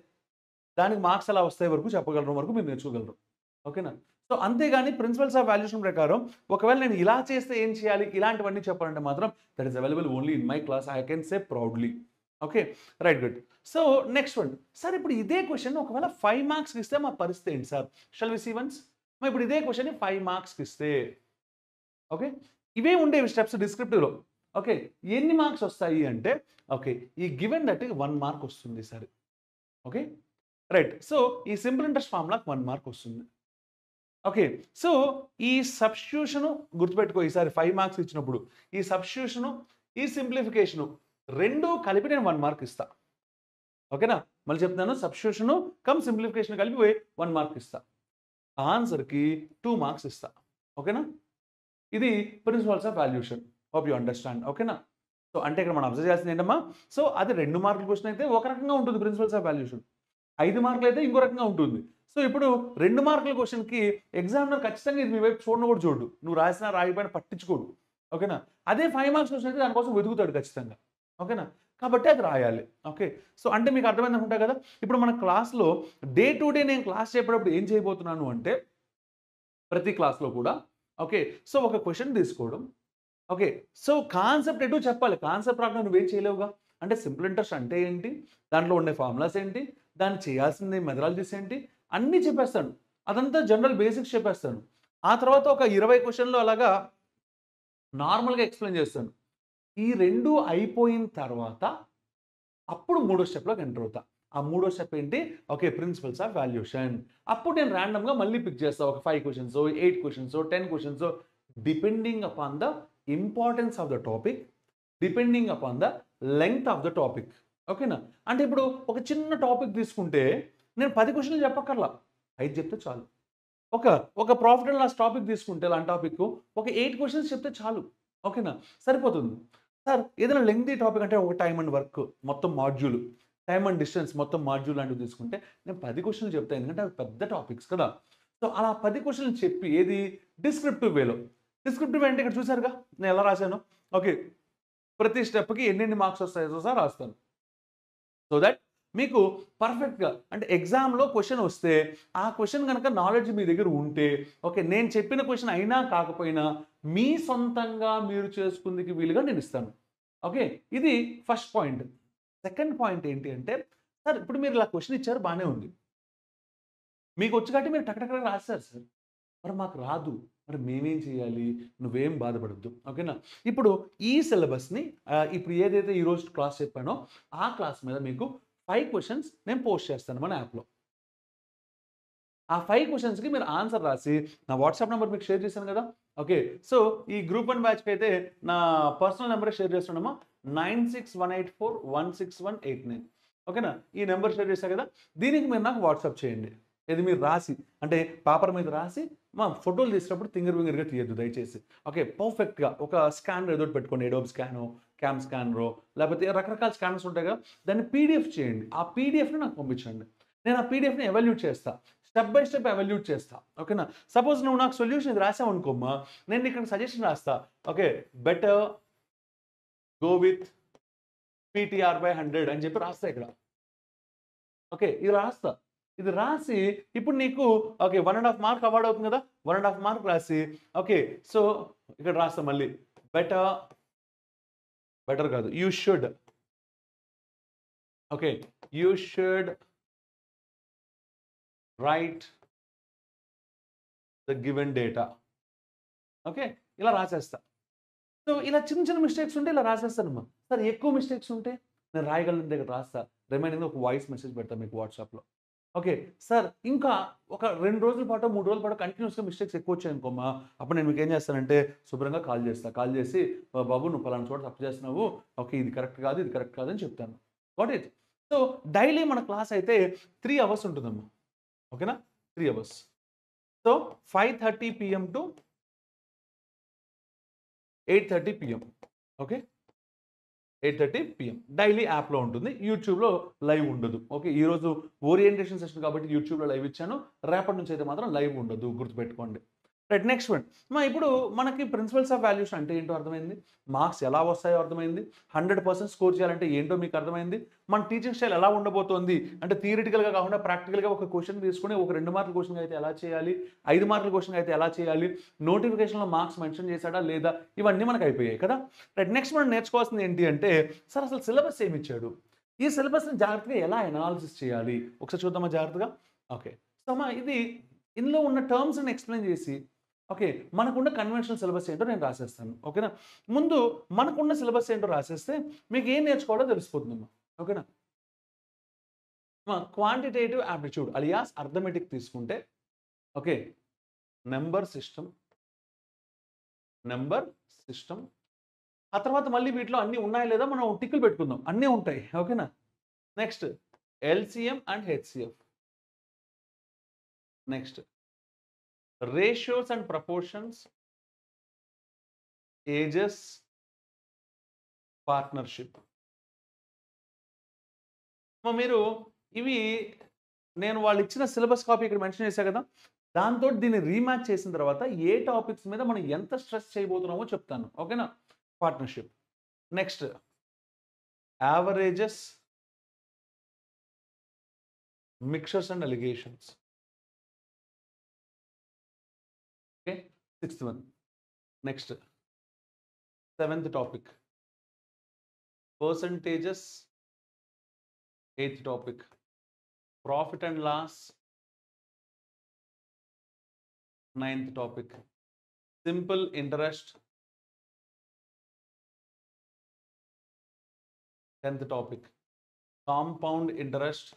దానికి మార్క్స్ ఎలా వస్తాయి వరకు చెప్పగలరు, వరకు మీరు నేర్చుకోగలరు, ఓకేనా. సో అంతేగాని ప్రిన్సిపల్స్ ఆఫ్ వాల్యుయేషన్ ప్రకారం ఒకవేళ నేను ఇలా చేస్తే ఏం చేయాలి ఇలాంటివన్నీ చెప్పాలంటే మాత్రం that is available only in my class. I can say proudly. Okay, right, good. So next one sir, ఇప్పుడు ఇదే క్వశ్చన్ ఒకవేళ 5 మార్క్స్కి ఇస్తే మా పరిస్థితి ఏంటి sir? Shall we see once. ఇప్పుడు ఇదే క్వశ్చన్ 5 మార్క్స్కి ఇస్తే, ఓకే, ఇవే ఉండేవి స్టెప్స్ డిస్క్రిప్టివ్లో. ఓకే, ఎన్ని మార్క్స్ వస్తాయి అంటే, ఓకే, ఈ గివెన్ దట్ 1 మార్క్ వస్తుంది సార్. Okay, right. సో ఈ సింపుల్ ఇంట్రెస్ట్ ఫార్ములాకి 1 మార్క్ వస్తుంది. ఓకే, సో ఈ సబ్స్టిట్యూషను గుర్తుపెట్టుకో, ఈసారి 5 మార్క్స్ ఇచ్చినప్పుడు ఈ సబ్స్టిట్యూషను ఈ సింప్లిఫికేషను రెండు కలిపి నేను 1 మార్క్ ఇస్తా. ఓకేనా, మళ్ళీ చెప్తున్నాను, సబ్స్టిట్యూషను కమ్ సింప్లిఫికేషన్ కలిపి 1 మార్క్ ఇస్తా. ఆన్సర్కి 2 మార్క్స్ ఇస్తా. ఓకేనా, ఇది principles of valuation. Hope you understand. ఓకేనా, సో అంటే ఇక్కడ మనం అబ్జర్వ్ చేయాల్సింది ఏంటమ్మా, సో అది 2 మార్కుల క్వశ్చన్ అయితే ఒక రకంగా ఉంటుంది ప్రిన్సిపల్స్ ఆఫ్ వాల్యుయేషన్, 5 మార్కులు అయితే ఇంకో రకంగా ఉంటుంది. సో ఇప్పుడు 2 మార్కుల క్వశ్చన్కి ఎగ్జామినర్ ఖచ్చితంగా ఇది మీ వైపు చూడను కూడా చూడు, నువ్వు రాసినా రాయిపోయినా పట్టించుకోడు. ఓకేనా, అదే 5 మార్క్స్ క్వశ్చన్ అయితే దానికోసం వెతుకుతాడు ఖచ్చితంగా. ఓకేనా, కాబట్టి అది రాయాలి. ఓకే, సో అంటే మీకు అర్థమైంది అనుకుంటా కదా. ఇప్పుడు మన క్లాస్లో డే టు డే నేను క్లాస్ చెప్పేటప్పుడు ఏం చేయబోతున్నాను అంటే, ప్రతి క్లాస్లో కూడా ఓకే, సో ఒక క్వశ్చన్ తీసుకోవడం. ఓకే, సో కాన్సెప్ట్ ఎటు చెప్పాలి, కాన్సెప్ట్ రాకుండా నువ్వేం చేయలేవుగా. అంటే సింపుల్ ఇంట్రెస్ట్ అంటే ఏంటి, దాంట్లో ఉండే ఫార్ములాస్ ఏంటి, దాన్ని చేయాల్సింది మెథడాలజీస్ ఏంటి, అన్నీ చెప్పేస్తాను. అదంతా జనరల్ బేసిక్స్ చెప్పేస్తాను. ఆ తర్వాత ఒక 20 క్వశ్చన్లు అలాగా నార్మల్గా ఎక్స్ప్లెయిన్ చేస్తాను. ఈ 2 అయిపోయిన తర్వాత అప్పుడు 3వ స్టెప్లోకి ఎంటర్ అవుతా. ఆ 3వ స్టెప్ ఏంటి, ఓకే, ప్రిన్సిపల్స్ ఆఫ్ వాల్యుయేషన్. అప్పుడు నేను ర్యాండమ్గా మళ్ళీ పిక్ చేస్తాను. ఒక 5 questions, 8 questions, 10 questions, depending upon the importance of the topic, depending upon the length of the topic. ఓకేనా, అంటే ఇప్పుడు ఒక చిన్న టాపిక్ తీసుకుంటే నేను 10 క్వశ్చన్లు చెప్పక్కర్లా, 5 చెప్తే చాలు. ఒక ప్రాఫిట్ అండ్ లాస్ టాపిక్ తీసుకుంటే లాంటి టాపిక్ ఒక 8 క్వశ్చన్స్ చెప్తే చాలు. ఓకేనా, సరిపోతుంది. సార్ ఏదైనా లెంగ్తీ టాపిక్ అంటే ఒక టైమ్ అండ్ వర్క్ మొత్తం మాడ్యూల్, టైమ్ అండ్ డిస్టెన్స్ మొత్తం మాడ్యూల్ లాంటివి తీసుకుంటే నేను 10 క్వశ్చన్లు చెప్తాను, ఎందుకంటే అవి పెద్ద టాపిక్స్ కదా. సో అలా 10 క్వశ్చన్లు చెప్పి ఏది డిస్క్రిప్టివ్ వేలో, డిస్క్రిప్టివ్ అంటే ఇక్కడ చూసారుగా నేను ఎలా రాశాను. ఓకే, ప్రతి స్టెప్కి ఎన్ని మార్క్స్ వస్తాయో సార్ రాస్తాను. సో దట్ మీకు పర్ఫెక్ట్గా అంటే ఎగ్జామ్లో క్వశ్చన్ వస్తే ఆ క్వశ్చన్ కనుక నాలెడ్జ్ మీ దగ్గర ఉంటే, ఓకే, నేను చెప్పిన క్వశ్చన్ అయినా కాకపోయినా మీ సొంతంగా మీరు చేసుకుందికి వీలుగా నేను ఇస్తాను. ఓకే, ఇది ఫస్ట్ పాయింట్. సెకండ్ పాయింట్ ఏంటి అంటే, సార్ ఇప్పుడు మీరు ఇలా క్వశ్చన్ ఇచ్చారు, బాగానే ఉంది, మీకు వచ్చి కాబట్టి మీరు టకటక రాశారు సార్, మరి మాకు రాదు, మరి మేమేం చేయాలి? నువ్వేం బాధపడద్దు. ఓకేనా, ఇప్పుడు ఈ సిలబస్ని ఇప్పుడు ఏదైతే ఈరోజు క్లాస్ చెప్పానో ఆ క్లాస్ మీద మీకు 5 క్వశ్చన్స్ నేను పోస్ట్ చేస్తాను మన యాప్లో. ఆ 5 క్వశ్చన్స్కి మీరు ఆన్సర్ రాసి నా వాట్సాప్ నెంబర్ మీకు షేర్ చేశాను కదా. ఓకే, సో ఈ గ్రూప్ 1 బ్యాచ్కి అయితే నా పర్సనల్ నెంబర్ షేర్ చేస్తున్నామా, 9618416189. ఓకేనా, ఈ నెంబర్ షేర్ చేశాను కదా, దీనికి మీరు నాకు వాట్సాప్ చేయండి. ఇది మీరు రాసి అంటే పేపర్ మీద రాసి మా ఫోటోలు తీసినప్పుడు ఫింగర్గా తీయద్దు దయచేసి. ఓకే, పర్ఫెక్ట్గా ఒక స్కానర్ ఏదో పెట్టుకోండి, ఎడోబ్ స్కానో, క్యామ్ స్కానరో, లేకపోతే రకరకాల స్కానర్స్ ఉంటాయి కదా, దాన్ని పీడిఎఫ్ చేయండి. ఆ పీడిఎఫ్ని నాకు పంపించండి, నేను ఆ పీడిఎఫ్ని ఎవాల్యూట్ చేస్తా, స్టెప్ బై స్టెప్ ఎవాల్యూట్ చేస్తా. ఓకేనా, సపోజ్ నువ్వు నాకు సొల్యూషన్ ఇది రాసావు అనుకోమ్మా, నేను ఇక్కడ సజెషన్ రాస్తా. Okay, better go with PTR/100 అని చెప్పి రాస్తా ఇక్కడ. ఓకే, ఇది రాస్తా, ఇది రాసి ఇప్పుడు నీకు ఓకే 1.5 మార్క్ అవార్డ్ అవుతుంది కదా, 1.5 మార్క్ రాసి ఓకే, సో ఇక్కడ రాస్తా మళ్ళీ బెటర్ కాదు, you should. Okay, you should write the given data. Okay, ఇలా రాసేస్తా. సో ఇలా చిన్న చిన్న మిస్టేక్స్ ఉంటే ఇలా రాసేస్తానమ్మా. సార్ ఎక్కువ మిస్టేక్స్ ఉంటే నేను రాయగలను దగ్గర రాస్తా, రిమైనింగ్ ఒక వాయిస్ మెసేజ్ పెడతాను మీకు వాట్సాప్లో. ఓకే సార్, ఇంకా ఒక 2 రోజుల పాటు 3 రోజుల పాటు కంటిన్యూస్గా మిస్టేక్స్ ఎక్కువ వచ్చాయనుకోమ్మా, అప్పుడు నేను మీకు ఏం చేస్తానంటే శుభ్రంగా కాల్ చేసి బాబు నువ్వు పలానా చోట తప్పు చేస్తున్నావు, ఓకే ఇది కరెక్ట్ కాదు, ఇది కరెక్ట్ కాదు అని చెప్తాను. What it. సో డైలీ మన క్లాస్ అయితే 3 అవర్స్ ఉంటుందమ్మా. ఓకేనా, 3 hours. So 5:30 PM to 8:30 PM. Okay, 8:30 PM daily యాప్లో ఉంటుంది, యూట్యూబ్లో లైవ్ ఉండదు. ఓకే, ఈరోజు ఓరియంటేషన్ సెషన్ కాబట్టి యూట్యూబ్లో లైవ్ ఇచ్చాను, రేపటి నుంచి అయితే మాత్రం లైవ్ ఉండదు, గుర్తుపెట్టుకోండి. రైట్. Next one. ఇప్పుడు మనకి ప్రిన్సిపల్స్ ఆఫ్ వాల్యుయేషన్ అంటే ఏంటో అర్థమైంది. మార్క్స్ ఎలా వస్తాయో అర్థమైంది. 100% స్కోర్ చేయాలంటే ఏంటో మీకు అర్థమైంది. మన టీచింగ్ స్టైల్ ఎలా ఉండబోతోంది అంటే థియరిటికల్‌గా కాకుండా ప్రాక్టికల్‌గా ఒక క్వెషన్ తీసుకొని ఒక 2 మార్కుల క్వెషన్ అయితే ఎలా చేయాలి? 5 మార్కుల క్వెషన్ అయితే ఎలా చేయాలి? నోటిఫికేషన్‌లో మార్క్స్ మెన్షన్ చేశాడా లేదా? ఇవన్నీ మనకు అయిపోయాయి కదా! రైట్. నెక్స్ట్ మనం నేర్చుకోవాల్సింది ఏంటి అంటే సార్ అసలు సిలబస్ ఏమి ఇచ్చాడు? ఈ సిలబస్‌ని జాగ్రత్తగా ఎలా అనాలిసిస్ చేయాలి? ఒకసారి చూద్దామా జాగ్రత్తగా? ఓకే. సో, ఇది ఇందులో ఉన్న టర్మ్స్‌ని ఎక్స్‌ప్లెయిన్ చేసి ఓకే. మనకున్న కన్వెన్షనల్ సిలబస్ ఏంటో నేను రాసేస్తాను. ఓకేనా? ముందు మనకున్న సిలబస్ ఏంటో రాసేస్తే మీకు ఏం నేర్చుకోవాలో తెలిసిపోతుందమ్మా. ఓకేనా? క్వాంటిటేటివ్ యాప్టిట్యూడ్ అలియాస్ అర్థమెటిక్ తీసుకుంటే okay. Number system, number system ఆ తర్వాత మళ్ళీ వీటిలో అన్నీ ఉన్నాయా లేదా మనం టిక్కులు పెట్టుకుందాం. అన్నీ ఉంటాయి. ఓకేనా? Next LCM and HCF. Next ratios and proportions, ages, partnership. మీరు ఇవి నేను వాళ్ళిచ్చిన సిలబస్ కాపీ ఇక్కడ మెన్షన్ చేశా కదా! దాంతోటి దీన్ని రీమ్యాచ్ చేసిన తర్వాత ఏ టాపిక్స్ మీద మనం ఎంత స్ట్రెస్ చేయబోతున్నామో చెప్తాను. ఓకేనా? Partnership. Next averages, mixtures and alligations. Okay. Sixth one. Next seventh topic percentages. Eighth topic profit and loss. Ninth topic simple interest. 10th topic compound interest.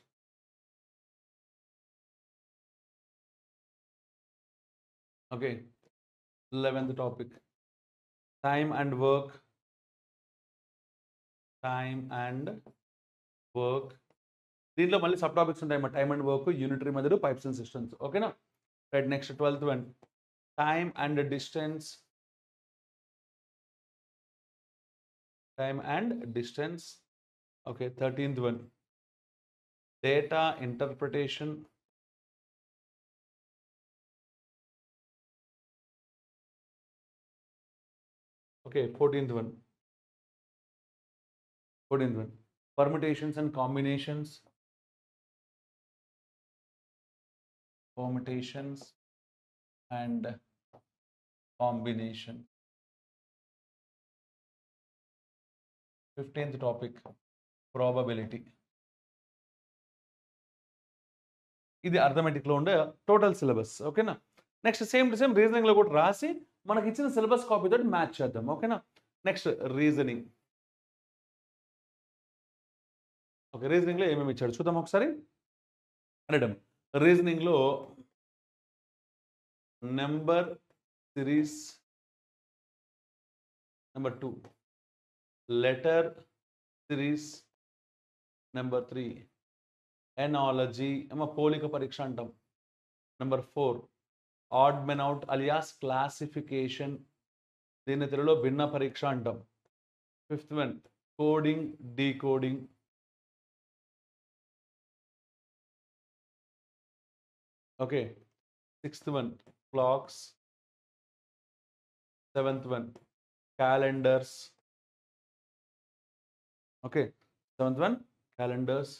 Okay. 11th topic time and work. Time and work. దీంట్లో మళ్ళీ sub topics ఉంటాయి. Time and work, unitary method, pipes and systems. ఓకేనా? Right. Next 12th one time and distance. Time and distance. Okay. 13th one data interpretation. Okay. 14th one permutations and combinations. Permutations and combination. 15th topic probability. ఇది అర్థమెటిక్లో ఉండే total syllabus. ఓకేనా? Next same to same రీజనింగ్లో కూడా రాసి మనకి ఇచ్చిన syllabus copy తోటి match చేద్దాం. ఓకేనా? Next reasoning. ఓకే. రీజనింగ్లో ఏమేమి ఇచ్చాడు చూద్దాం ఒకసారి. అనడం రీజనింగ్లో number series. Number 2 letter series. Number 3 analogy పోలిక పరీక్ష అంటాం. నెంబర్ 4 odd men out alias classification. దీన్ని తెలుగులో భిన్న పరీక్ష అంటాం. 5th one coding, decoding. Okay. 6th one clocks. 7th one calendars. Okay. 7th one calendars.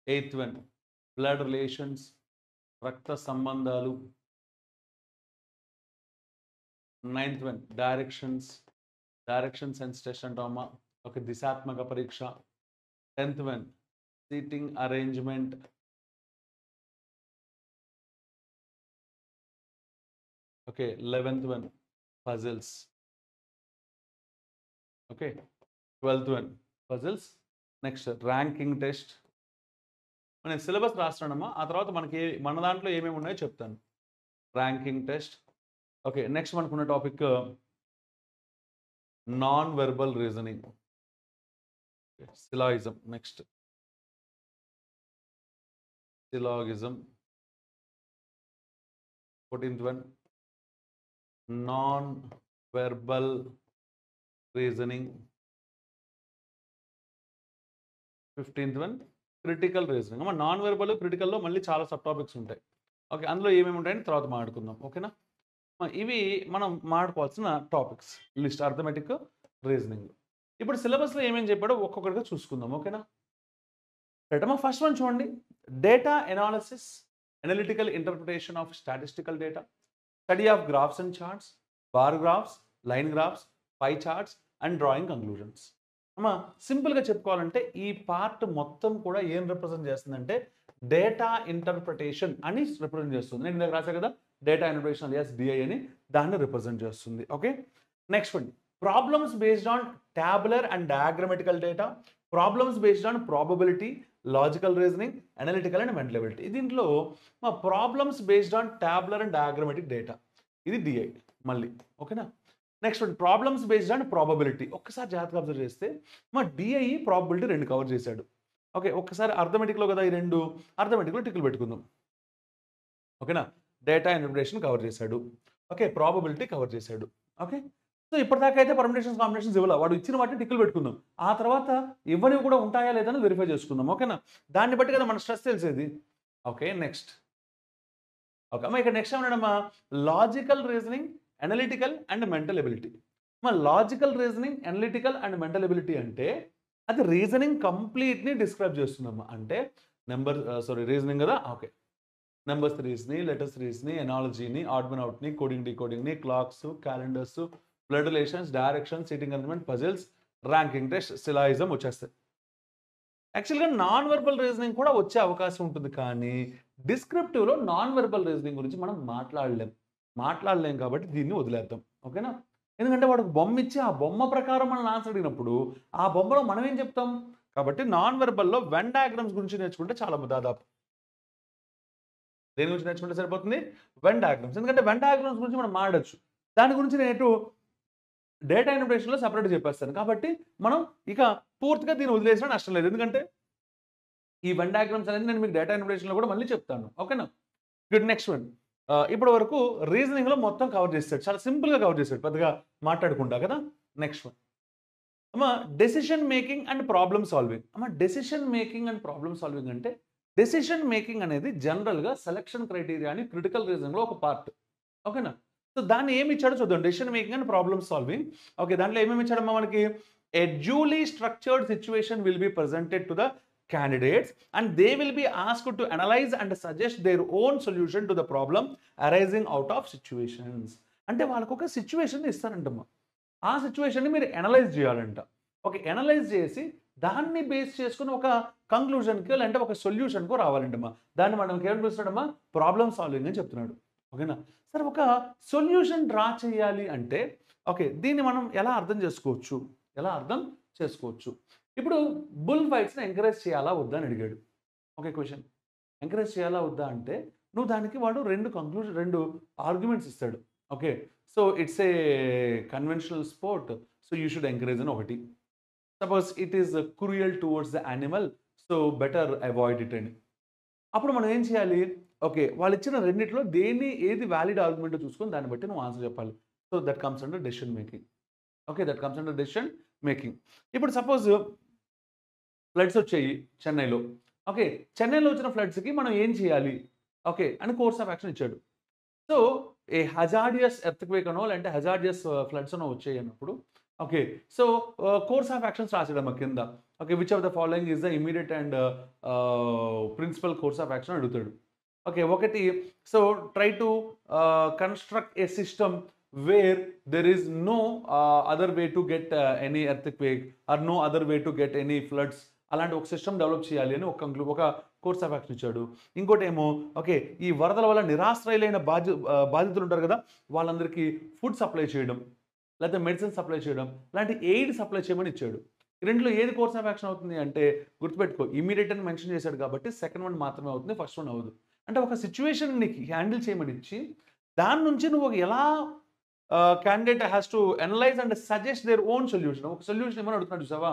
8th one blood relations, రక్త సంబంధాలు. 9th one direction sense test అంటామా. ఓకే. దిశాత్మక పరీక్ష. 10th one seating arrangement. Okay. 11th one puzzles. Okay. 12th one puzzles. Next ranking test. నేను syllabus రాస్తున్నానమ్మా. ఆ తర్వాత మన దాంట్లో ఏమేమి ఉన్నాయో చెప్తాను. Ranking test. ఓకే. నెక్స్ట్ మనకున్న topic non verbal reasoning. Syllogism. Next syllogism. 14th one non verbal reasoning. 15th one critical reasoning. Non verbal క్రిటికల్లో మళ్ళీ చాలా సబ్ టాపిక్స్ ఉంటాయి. ఓకే, అందులో ఏమేమి ఉంటాయని తర్వాత మాట్లాడుకుందాం. ఓకేనా? ఇవి మనం మాట్లాడుకోవాల్సిన టాపిక్స్ లిస్ట్ అర్థమెటిక్, రీజనింగ్. ఇప్పుడు సిలబస్లో ఏమేమి చెప్పాడో ఒక్కొక్కటిగా చూసుకుందాం. ఓకేనా? రైట్. ఫస్ట్ వన్ చూడండి, data analysis, analytical interpretation of statistical data, study of graphs and charts, bar graphs, line graphs, pi charts and drawing conclusions. అమ్మా సింపుల్గా చెప్పుకోవాలంటే ఈ పార్ట్ మొత్తం కూడా ఏం రిప్రజెంట్ చేస్తుందంటే డేటా ఇంటర్ప్రిటేషన్ అని రిప్రజెంట్ చేస్తుంది. నేను ఇందాక రాసా కదా డేటా ఇంటర్ప్రిటేషన్ alias DI అని, దాన్ని రిప్రజెంట్ చేస్తుంది. Okay, next one, problems based on టాబులర్ and diagrammatical data, problems based on probability, logical reasoning, analytical and mental ability. దీంట్లో మా problems based on టాబులర్ and diagrammatic data, ఇది DI మళ్ళీ. ఓకేనా? Next one, problems based on probability. ఒక్కసారి జాగ్రత్తగా observe చేస్తే మా DI probability 2 cover చేశాడు. ఓకే, ఒక్కసారి అర్థమెటిక్లో కదా ఈ 2, అర్థమెటిక్లో టిక్కులు పెట్టుకుందాం. ఓకేనా? డేటా ఇంటర్ప్రిటేషన్ కవర్ చేశాడు. ఓకే, ప్రాబబిలిటీ కవర్ చేశాడు. ఓకే, సో ఇప్పటిదాకా అయితే పర్మిటేషన్స్ కాంబినేషన్స్ ఇవ్వాలి, వాడు ఇచ్చిన వాటిని టిక్కులు పెట్టుకుందాం. ఆ తర్వాత ఇవ్వనివి కూడా ఉంటాయా లేదని వెరిఫై చేసుకుందాం. ఓకేనా? దాన్ని బట్టి కదా మన స్ట్రెస్ తెలిసేది. Okay, next. ఓకే అమ్మా, ఇక్కడ నెక్స్ట్ ఏమన్నాడమ్మా, logical reasoning, analytical and mental ability. మా logical reasoning, analytical and mental ability అంటే అది రీజనింగ్ కంప్లీట్ని డిస్క్రైబ్ చేస్తుందమ్మా. అంటే రీజనింగ్ కదా. ఓకే, నెంబర్ సిరీస్ని, లెటర్ సిరీస్ని, ఎనాలజీని, ఆడ్మన్ అవుట్ని, కోడింగ్ డీకోడింగ్ని, clocks, calendars, blood relations, direction, seating arrangement, puzzles, ranking test, syllogism వచ్చేస్తాయి. యాక్చువల్గా నాన్ వెర్బల్ రీజనింగ్ కూడా వచ్చే అవకాశం ఉంటుంది, కానీ డిస్క్రిప్టివ్లో నాన్ వెర్బల్ రీజనింగ్ గురించి మనం మాట్లాడలేం కాబట్టి దీన్ని వదిలేద్దాం. ఓకేనా? ఎందుకంటే వాడికి బొమ్మ ఇచ్చి ఆ బొమ్మ ప్రకారం మనం ఆన్సర్ అడిగినప్పుడు ఆ బొమ్మలో మనం ఏం చెప్తాం. కాబట్టి నాన్ వెర్బల్లో వెన్ డయాగ్రామ్స్ గురించి నేర్చుకుంటే చాలా దాదాపు దేని గురించి నేర్చుకుంటే సరిపోతుంది, వెన్ డయాగ్రామ్స్. ఎందుకంటే వెన్ డయాగ్రామ్స్ గురించి మనం మాట్లాడచ్చు, దాని గురించి నేను డేటా ఇంటర్ప్రిటేషన్లో సపరేట్ చెప్పేస్తాను. కాబట్టి మనం ఇక పూర్తిగా దీన్ని వదిలేసినా నష్టం లేదు, ఎందుకంటే ఈ వెన్ డయాగ్రామ్స్ అనేది నేను మీకు డేటా ఇంటర్ప్రిటేషన్లో కూడా మళ్ళీ చెప్తాను. ఓకేనా? గుడ్. నెక్స్ట్ వన్, ఇప్పటి వరకు రీజనింగ్లో మొత్తం కవర్ చేస్తాడు, చాలా సింపుల్గా కవర్ చేస్తాడు, పెద్దగా మాట్లాడుకుంటా కదా. నెక్స్ట్ వన్ అమ్మ, decision making and problem solving. అమ్మ, decision making and problem solving అంటే డెసిషన్ మేకింగ్ అనేది జనరల్గా సెలక్షన్ క్రైటీరియా అని క్రిటికల్ రీజనింగ్లో ఒక పార్ట్. ఓకేనా? సో దాన్ని ఏమి ఇచ్చాడో చూద్దాం, decision making and problem solving. Okay, దాంట్లో ఏమేమి ఇచ్చాడమ్మా మనకి, a duly structured situation will be presented to the candidates and they will be asked to analyze and suggest their own solution to the problem arising out of situations. అంటే వాళ్ళకు ఒక situation ఇస్తారంటమ్మా, ఆ సిచ్యువేషన్ని మీరు అనలైజ్ చేయాలంట. Okay, analyse చేసి దాన్ని base చేసుకుని ఒక కంక్లూజన్కి లేదంటే ఒక సొల్యూషన్కో రావాలంటమ్మా. దాన్ని మనం ఏమని పిలుస్తాడమ్మా, ప్రాబ్లమ్ సాల్వింగ్ అని చెప్తున్నాడు. ఓకేనా? సరే, ఒక సొల్యూషన్ డ్రా చేయాలి అంటే ఓకే, దీన్ని మనం ఎలా అర్థం చేసుకోవచ్చు. ఇప్పుడు బుల్ ఫైట్స్ని ఎంకరేజ్ చేయాలా వద్దా అని అడిగాడు. ఓకే, క్వశ్చన్, ఎంకరేజ్ చేయాలా వద్దా అంటే నువ్వు దానికి వాడు రెండు ఆర్గ్యుమెంట్స్ ఇస్తాడు. Okay, so it's a conventional sport, so you should encourage అని ఒకటి. Suppose it is cruel towards the animal, so better avoid it అని. అప్పుడు మనం ఏం చేయాలి, ఓకే వాళ్ళు ఇచ్చిన రెండిట్లో ఏది వ్యాలిడ్ ఆర్గ్యుమెంట్ చూసుకొని దాన్ని బట్టి నువ్వు ఆన్సర్ చెప్పాలి. So that comes under decision making. Okay, that comes under decision making. ఇప్పుడు సపోజ్ ఫ్లడ్స్ వచ్చాయి చెన్నైలో. ఓకే, చెన్నైలో వచ్చిన ఫ్లడ్స్కి మనం ఏం చేయాలి ఓకే అని కోర్స్ ఆఫ్ యాక్షన్ ఇచ్చాడు. సో ఏ హజార్డియస్ ఎర్త్క్వేక్ అనో లేదంటే హజార్డియస్ ఫ్లడ్స్ అనో వచ్చాయి అన్నప్పుడు okay, so course of actions రాసేయడం కింద. Okay, which of the following is the immediate and principal course of action అడుగుతాడు. ఓకే, ఒకటి, so try to construct a system where there is no other way to get any earthquake or no other way to get any floods, అలాంటి ఒక system develop చేయాలి అని ఒక course of action ఇచ్చాడు. ఇంకోటి ఏమో ఓకే, ఈ వరదల వల్ల నిరాశ్రయులైన బాధితులు ఉంటారు కదా, వాళ్ళందరికీ ఫుడ్ సప్లై చేయడం లేకపోతే మెడిసిన్ సప్లై చేయడం లాంటి ఎయిడ్ సప్లై చేయమని ఇచ్చాడు. ఈ రెండులో ఏది కోర్స్ ఆఫ్ యాక్షన్ అవుతుంది అంటే గుర్తుపెట్టుకో, ఇమీడియట్ అని మెన్షన్ చేశాడు కాబట్టి సెకండ్ వన్ మాత్రమే అవుతుంది, ఫస్ట్ వన్ అవ్వదు. అంటే ఒక సిచ్యువేషన్ నీకు హ్యాండిల్ చేయమని ఇచ్చి దాని నుంచి నువ్వు ఎలా candidate has to analyze and suggest their own solution. ఒక సొల్యూషన్ ఏమని అడుగుతున్నాడు చూసావా,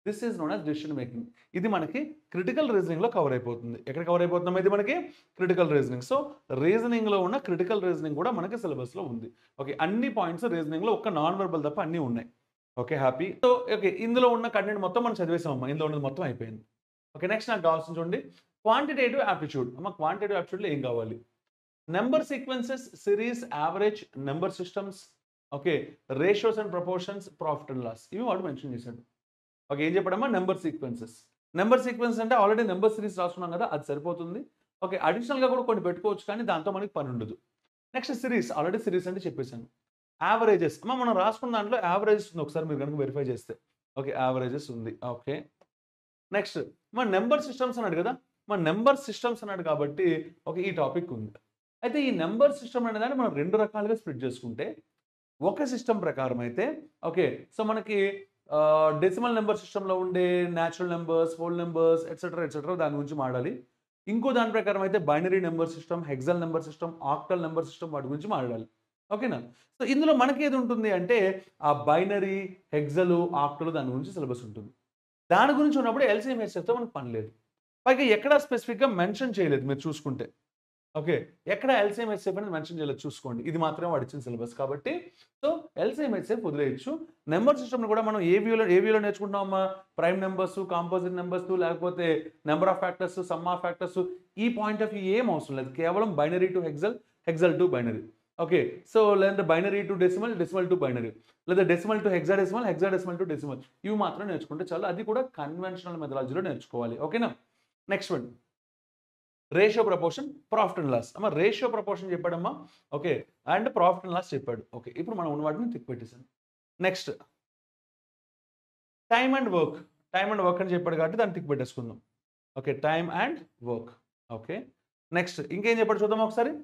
this is known as decision making. ఇది మనకి క్రిటికల్ రీజనింగ్లో కవర్ అయిపోతుంది. ఎక్కడ కవర్ అయిపోతున్నాం, ఇది మనకి క్రిటికల్ రీజనింగ్. సో రీజనింగ్లో ఉన్న క్రిటికల్ రీజనింగ్ కూడా మనకి సిలబస్లో ఉంది. ఓకే, అన్ని పాయింట్స్ రీజనింగ్లో ఒక్క నాన్ వెర్బల్ తప్ప అన్నీ ఉన్నాయి. Okay, happy. సో ఓకే, ఇందులో ఉన్న కంటెంట్ మొత్తం మనం చదివేసామమ్మా, ఇందులో ఉన్నది మొత్తం అయిపోయింది. ఓకే, నెక్స్ట్ నాకు కావాల్సింది చూడండి, క్వాంటిటేటివ్ యాప్టిట్యూడ్. అమ్మ, క్వాంటిటేటివ్ యాప్టిట్యూడ్లో ఏం కావాలి, number sequences, series, average, number systems, okay, ratios and proportions, profit and loss, ఇవి వాడు మెన్షన్ చేశాడు. ఓకే, ఏం చెప్పాడమ్మా? Number sequences. నెంబర్ సీక్వెన్స్ అంటే ఆల్రెడీ నెంబర్ సిరీస్ రాసుకున్నాం కదా, అది సరిపోతుంది. ఓకే, అడిషనల్గా కూడా కొన్ని పెట్టుకోవచ్చు, కానీ దాంతో మనకి పని ఉండదు. నెక్స్ట్ సిరీస్, ఆల్రెడీ సిరీస్ అంటే చెప్పేశాను. యావరేజెస్, అమ్మా మనం రాసుకున్న దాంట్లో యావరేజెస్ ఉంది, ఒకసారి మీరు కనుక వెరిఫై చేస్తే. ఓకే, యావరేజెస్ ఉంది. ఓకే, నెక్స్ట్ మన నెంబర్ సిస్టమ్స్ అన్నాడు కదా, మన నెంబర్ సిస్టమ్స్ అన్నాడు కాబట్టి ఓకే, ఈ టాపిక్ ఉంది. అయితే ఈ నెంబర్ సిస్టమ్ అనే దాన్ని మనం 2 రకాలుగా స్ప్లిట్ చేసుకుంటే, ఒక సిస్టమ్ ప్రకారం అయితే ఓకే, సో మనకి డెసిమల్ నెంబర్ సిస్టంలో ఉండే natural numbers, whole numbers, etcetera దాని గురించి మాట్లాడాలి. ఇంకో దాని ప్రకారం అయితే binary number system, hexal number system, octal number system, వాటి గురించి మాట్లాడాలి. ఓకేనా? సో ఇందులో మనకి ఏది ఉంటుంది అంటే ఆ బైనరీ, హెక్సల్, ఆక్టల్, దాని గురించి సిలబస్ ఉంటుంది. దాని గురించి ఉన్నప్పుడు ఎల్సీఎం హెచ్ఎఫ్తో మనకు పని లేదు. పైగా ఎక్కడ స్పెసిఫిక్గా మెన్షన్ చేయలేదు మీరు చూసుకుంటే. ఓకే, ఎక్కడ ఎల్సీఎం హెచ్ఎఫ్ అనేది మెన్షన్ చేయలేదు చూసుకోండి. ఇది మాత్రమే వాడు ఇచ్చిన సిలబస్ కాబట్టి సో ఎల్సీఎం హెచ్ఎఫ్ వదిలేయచ్చు. నెంబర్ సిస్టమ్ని కూడా మనం ఏ వ్యూలో నేర్చుకుంటామమ్మా? ప్రైమ్ నెంబర్స్, కాంపోజిట్ నెంబర్స్, లేకపోతే number of factors, sum of factors, ఈ పాయింట్ ఆఫ్ వ్యూ ఏం అవసరం లేదు. కేవలం binary to hexal, hexal to binary. Okay, so లేదంటే binary to decimal, decimal to binary, లేదా decimal to hexadecimal, hexadecimal to decimal, ఇవి మాత్రం నేర్చుకుంటే చాలు. అది కూడా కన్వెన్షనల్ మెథడాలజీలో నేర్చుకోవాలి. ఓకేనా? Next one, ratio proportion, profit and loss. అమ్మ రేషియో ప్రపోర్షన్ చెప్పాడమ్మా. Okay, and profit and loss చెప్పాడు. ఓకే, ఇప్పుడు మనం ఉన్న వాటిని టిక్ పెట్టేసాను. Next time and work. Time and work అని చెప్పాడు కాబట్టి దాన్ని టిక్ పెట్టేసుకుందాం. Okay, time and work. Okay, next ఇంకేం చెప్పాడు చూద్దాం ఒకసారి.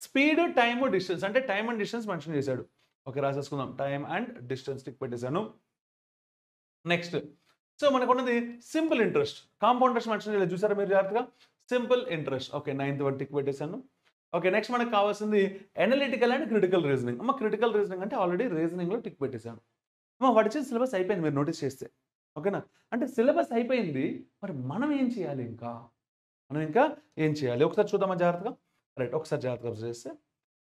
స్పీడ్, టైమ్, డిస్టెన్స్, అంటే టైమ్ అండ్ డిస్టెన్స్ మెన్షన్ చేశాడు. ఓకే, రాసేసుకుందాం. టైమ్ అండ్ డిస్టెన్స్ టిక్ పెట్టేశాను. నెక్స్ట్ సో మనకు ఉన్నది simple interest. Compound interest mention చేయలేదు చూసారా మీరు జాగ్రత్తగా. Simple interest. Okay, 9th one tick పెట్టేశాను. ఓకే, నెక్స్ట్ మనకు కావాల్సింది ఎనలిటికల్ అండ్ క్రిటికల్ రీజనింగ్. అమ్మ క్రిటికల్ రీజనింగ్ అంటే ఆల్రెడీ రీజనింగ్లో టిక్ పెట్టేశాను. అమ్మ వాటి చేసిన సిలబస్ అయిపోయింది మీరు నోటీస్ చేస్తే. ఓకేనా? అంటే సిలబస్ అయిపోయింది, మరి మనం ఏం చేయాలి ఇంకా? మనం ఇంకా ఏం చేయాలి ఒకసారి చూద్దామా జాగ్రత్తగా. రైట్, ఒకసారి జాగ్రత్తగా చేస్తే